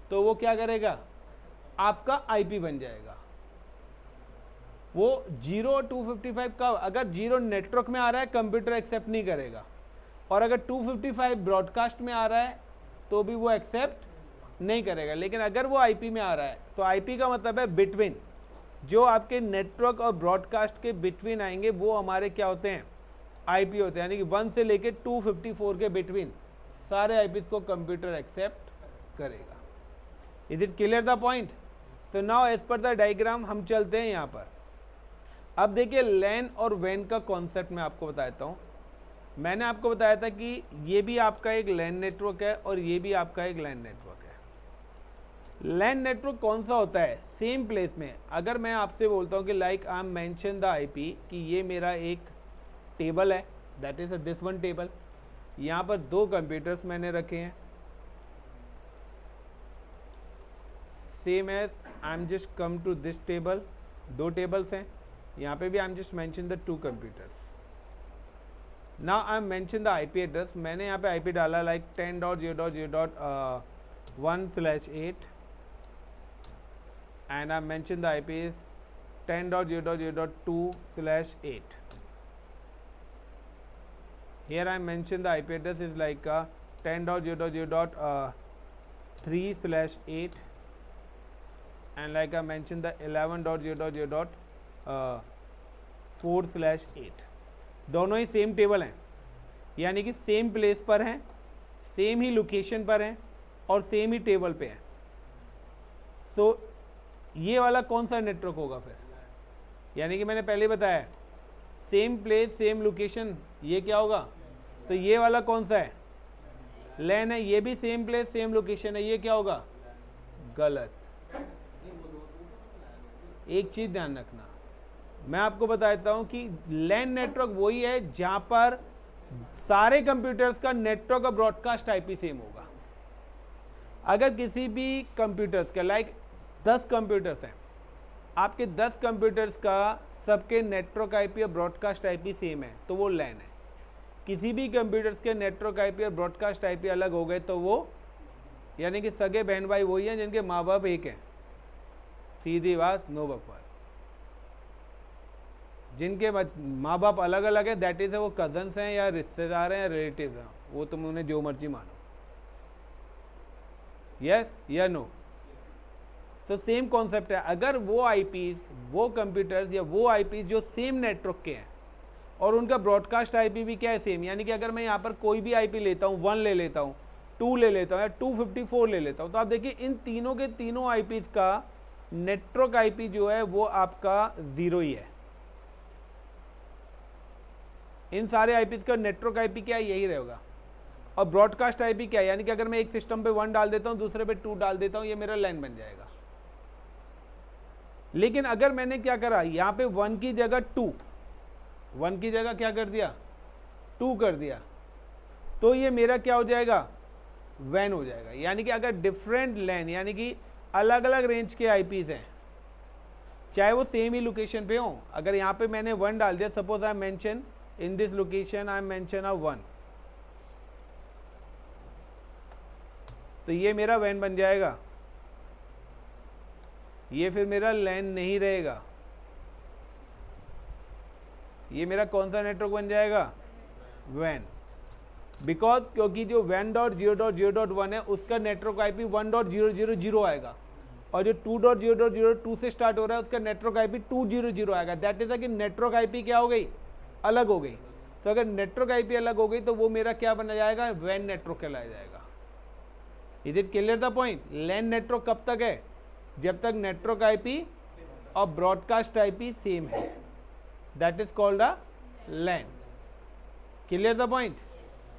तो वो क्या करेगा, आपका आईपी बन जाएगा। वो 0 और 255 का, अगर 0 नेटवर्क में आ रहा है कंप्यूटर एक्सेप्ट नहीं करेगा, और अगर 255 ब्रॉडकास्ट में आ रहा है तो भी वो एक्सेप्ट नहीं करेगा। लेकिन अगर वो आईपी में आ रहा है तो आईपी का मतलब है बिटवीन, जो आपके नेटवर्क और ब्रॉडकास्ट के बिटवीन आएंगे वो हमारे क्या होते हैं, आईपी होते हैं। यानी कि 1 से लेके 254 के बिटवीन सारे आईपीज को कंप्यूटर एक्सेप्ट करेगा। Is it clear the point? तो now as per the diagram हम चलते हैं यहाँ पर। अब देखिए लैन और वैन का कॉन्सेप्ट मैं आपको बताता हूँ। मैंने आपको बताया था कि ये भी आपका एक लैन नेटवर्क है और ये भी आपका एक लैन नेटवर्क है। लैन नेटवर्क कौन सा होता है, सेम प्लेस में। अगर मैं आपसे बोलता हूँ कि like I am mention the IP, कि ये मेरा एक टेबल है, that is this one table, यहाँ पर 2 कंप्यूटर्स मैंने रखे हैं, same as I am just come to this table, 2 tables हैं, यहाँ पे भी I am just mention the 2 computers. Now I am mention the IP address, मैंने यहाँ पे आईपी डाला like 10.0.0.1/8, and I mentioned the IP is 10.0.0.2/8. Here I mentioned the IP address is like 10.0.0.3/8, and like I mentioned the 11.0.0.4/8. दोनों ही same table हैं, यानी कि same place पर हैं, सेम ही लोकेशन पर हैं और सेम ही टेबल पे हैं. सो ये वाला कौन सा नेटवर्क होगा फिर? यानी कि मैंने पहले बताया सेम प्लेस सेम लोकेशन, ये क्या होगा? तो ये वाला कौन सा है? लैन है. ये भी सेम प्लेस सेम लोकेशन है, ये क्या होगा? गलत. एक चीज ध्यान रखना, मैं आपको बताता हूं कि लैन नेटवर्क वही है जहां पर सारे कंप्यूटर्स का नेटवर्क और ब्रॉडकास्ट आईपी सेम होगा. अगर किसी भी कंप्यूटर्स का लाइक 10 कंप्यूटर्स हैं, आपके 10 कंप्यूटर्स का सबके नेटवर्क आईपी और ब्रॉडकास्ट आईपी सेम है तो वो लैन है. किसी भी कंप्यूटर्स के नेटवर्क आईपी और ब्रॉडकास्ट आईपी अलग हो गए तो वो, यानी कि सगे बहन भाई वही हैं जिनके माँ बाप एक हैं. सीधी बात, नो बकवास. जिनके माँ बाप अलग अलग है दैट इज वो कजन्स हैं या रिश्तेदार हैं या रिलेटिव हैं, वो तुम उन्हें जो मर्जी मानो. यस या नो? तो सेम कॉन्सेप्ट है. अगर वो आईपीज, वो कंप्यूटर्स या वो आईपीज जो सेम नेटवर्क के हैं और उनका ब्रॉडकास्ट आईपी भी क्या है? सेम. यानी कि अगर मैं यहाँ पर कोई भी आईपी लेता हूँ, 1 ले लेता हूँ, 2 ले लेता हूँ या 254 ले लेता हूँ, तो आप देखिए इन तीनों के तीनों आईपीज का नेटवर्क आईपी जो है वो आपका 0 ही है. इन सारे आईपीज का नेटवर्क आईपी क्या है? यही रहेगा. और ब्रॉडकास्ट आईपी क्या है? यानी कि अगर मैं एक सिस्टम पे 1 डाल देता हूँ, दूसरे पे 2 डाल देता हूँ, ये मेरा लैन बन जाएगा. लेकिन अगर मैंने क्या करा, यहाँ पे 1 की जगह 2, 1 की जगह क्या कर दिया? 2 कर दिया, तो ये मेरा क्या हो जाएगा? वैन हो जाएगा. यानी कि अगर डिफरेंट लैन, यानी कि अलग अलग रेंज के आईपीज हैं, चाहे वो सेम ही लोकेशन पे हो, अगर यहाँ पे मैंने 1 डाल दिया, suppose I mention in this location I mention a 1, तो ये मेरा वैन बन जाएगा. ये फिर मेरा लैन नहीं रहेगा. ये मेरा कौन सा नेटवर्क बन जाएगा? वैन. बिकॉज क्योंकि जो 1.0.0.1 है उसका नेटवर्क आईपी 1.0.0.0 आएगा और जो 2.0.0.2 से स्टार्ट हो रहा है उसका नेटवर्क आईपी 2.0.0 आएगा. दैट इज कि नेटवर्क आईपी क्या हो गई? अलग हो गई. तो अगर नेटवर्क आईपी अलग हो गई तो वो मेरा क्या बना जाएगा? वैन नेटवर्क कहलाया जाएगा. Is it clear the point? LAN network कब तक है? जब तक नेटवर्क आईपी और ब्रॉडकास्ट आईपी सेम है. That is called a LAN. Clear the point?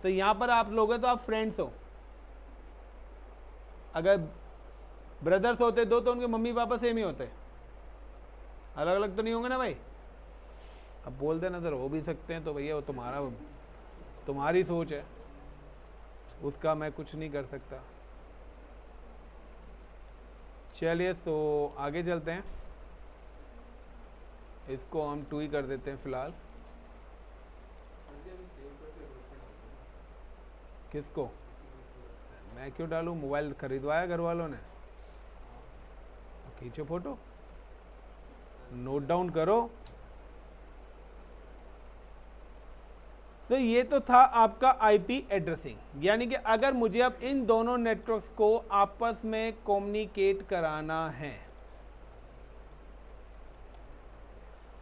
तो यहां पर आप लोग हैं तो आप फ्रेंड्स हो. अगर ब्रदर्स होते दो तो उनके मम्मी पापा सेम ही होते, अलग अलग तो नहीं होंगे ना भाई. अब बोल देना सर हो भी सकते हैं, तो भैया वो तुम्हारी सोच है, उसका मैं कुछ नहीं कर सकता. चलिए तो आगे चलते हैं. इसको हम 2 ही कर देते हैं फिलहाल. किसको? मैं क्यों डालूं? मोबाइल खरीदवाया घर वालों ने, तो खींचो फोटो, नोट डाउन करो. तो ये तो था आपका आईपी एड्रेसिंग. यानी कि अगर मुझे अब इन दोनों नेटवर्क्स को आपस में कम्युनिकेट कराना है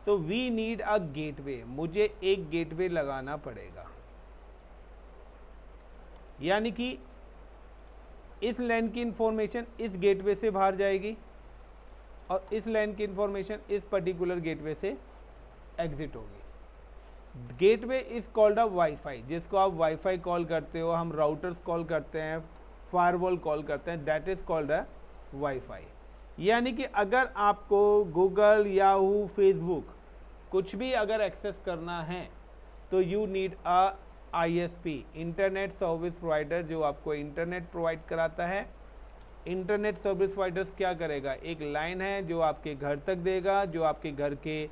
तो वी नीड अ गेटवे. मुझे एक गेटवे लगाना पड़ेगा. यानी कि इस लैन की इंफॉर्मेशन इस गेटवे से बाहर जाएगी और इस लैन की इंफॉर्मेशन इस पर्टिकुलर गेटवे से एग्जिट होगी. Gateway is called a wifi. जिसको आप वाईफाई कॉल करते हो, हम राउटर्स कॉल करते हैं, फायरवॉल कॉल करते हैं, that is called a wifi. यानी कि अगर आपको गूगल, याहू, फेसबुक कुछ भी अगर एक्सेस करना है तो you need a ISP, internet service provider, जो आपको इंटरनेट प्रोवाइड कराता है. इंटरनेट सर्विस प्रोवाइडर्स क्या करेगा? एक लाइन है जो आपके घर तक देगा, जो आपके घर के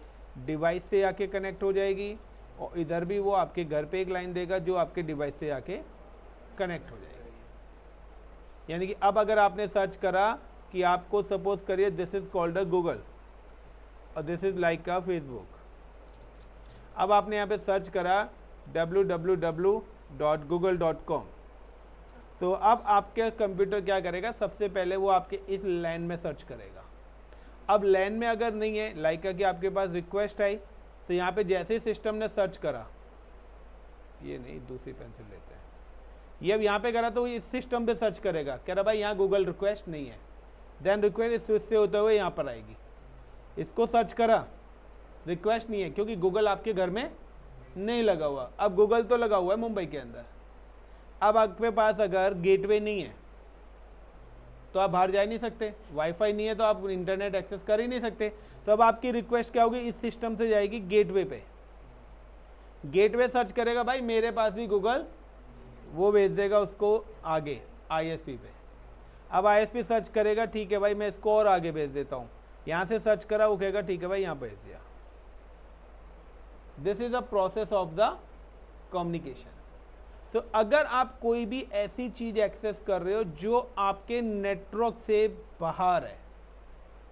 डिवाइस से आके कनेक्ट हो जाएगी, और इधर भी वो आपके घर पे एक लाइन देगा जो आपके डिवाइस से आके कनेक्ट हो जाएगी. यानी कि अब अगर आपने सर्च करा कि आपको सपोज करिए this is called a Google और this is like a Facebook. अब आपने यहाँ पे सर्च करा www.google.com। सो अब आपके कंप्यूटर क्या करेगा, सबसे पहले वो आपके इस लैन में सर्च करेगा। अब लैन में अगर नहीं है, लाइक कि आपके पास रिक्वेस्ट आई, तो यहाँ पे जैसे ही सिस्टम ने सर्च करा, ये नहीं दूसरी पेंसिल लेते हैं, ये अब यहाँ पे करा तो इस सिस्टम पे सर्च करेगा, कह रहा भाई यहाँ गूगल रिक्वेस्ट नहीं है, देन रिक्वेस्ट इस स्विच से होते हुए यहाँ पर आएगी। इसको सर्च करा, रिक्वेस्ट नहीं है क्योंकि गूगल आपके घर में नहीं लगा हुआ। अब गूगल तो लगा हुआ है मुंबई के अंदर। अब आपके पास अगर गेटवे नहीं है तो आप बाहर जा ही नहीं सकते, वाईफाई नहीं है तो आप इंटरनेट एक्सेस कर ही नहीं सकते। तो अब आपकी रिक्वेस्ट क्या होगी, इस सिस्टम से जाएगी गेटवे पे। गेटवे सर्च करेगा भाई मेरे पास भी गूगल, वो भेज देगा उसको आगे आईएसपी पे। अब आईएसपी सर्च करेगा, ठीक है भाई मैं इसको और आगे भेज देता हूँ, यहाँ से सर्च करा, वो कहेगा ठीक है भाई यहाँ भेज दिया। This is a process of the communication. तो अगर आप कोई भी ऐसी चीज एक्सेस कर रहे हो जो आपके नेटवर्क से बाहर है,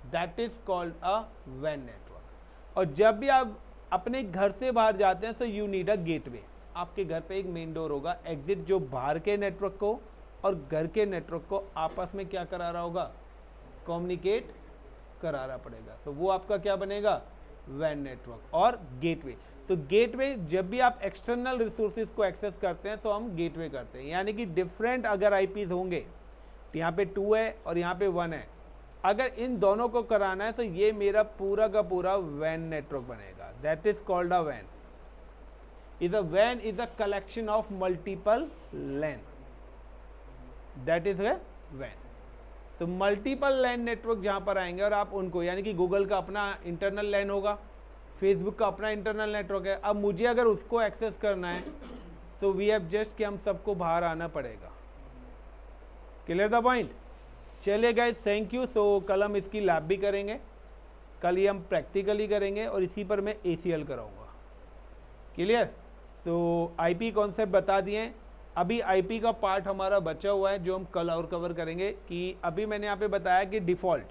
दैट इज कॉल्ड अ वैन नेटवर्क। और जब भी आप अपने घर से बाहर जाते हैं, so you need a gateway. आपके घर पे एक मेन डोर होगा, एग्जिट जो बाहर के नेटवर्क को और घर के नेटवर्क को आपस में क्या करा रहा होगा, कम्युनिकेट करा रहा पड़ेगा। तो वो आपका क्या बनेगा, वैन नेटवर्क और गेटवे। तो गेटवे जब भी आप एक्सटर्नल रिसोर्सेज को एक्सेस करते हैं तो हम गेटवे करते हैं, यानी कि डिफरेंट अगर आईपीज होंगे, यहाँ पे 2 है और यहाँ पे 1 है, अगर इन दोनों को कराना है तो ये मेरा पूरा का पूरा वैन नेटवर्क बनेगा। दैट इज कॉल्ड अ वैन। वैन is a collection of multiple LAN, that is a वैन। तो मल्टीपल लैन नेटवर्क जहां पर आएंगे और आप उनको, यानी कि गूगल का अपना इंटरनल लैन होगा, फेसबुक का अपना इंटरनल नेटवर्क है। अब मुझे अगर उसको एक्सेस करना है सो वी हैव जस्ट कि हम सबको बाहर आना पड़ेगा। Clear the point. चलिए गाइस, थैंक यू। सो कल हम इसकी लैब भी करेंगे, कल ही हम प्रैक्टिकली करेंगे और इसी पर मैं ACL कराऊंगा। क्लियर। तो आईपी कॉन्सेप्ट बता दिए। अभी आईपी का पार्ट हमारा बचा हुआ है जो हम कल और कवर करेंगे। कि अभी मैंने यहाँ पे बताया कि डिफ़ॉल्ट,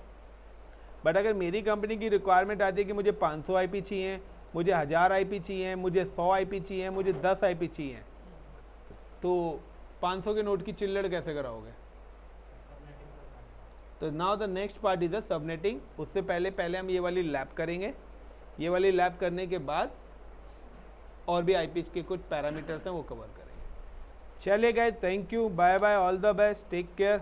बट अगर मेरी कंपनी की रिक्वायरमेंट आती है कि मुझे 500 आईपी चाहिए, मुझे 1000 आईपी चाहिए, मुझे 100 आईपी चाहिए, मुझे 10 आईपी चाहिए, तो 500 के नोट की चिल्लड़ कैसे कराओगे। तो now the next part is the subnetting. उससे पहले हम ये वाली लैब करेंगे। ये वाली लैब करने के बाद और भी आईपीस के कुछ पैरामीटर्स हैं वो कवर करेंगे। चलिए guys, thank you, bye bye, all the best, take care.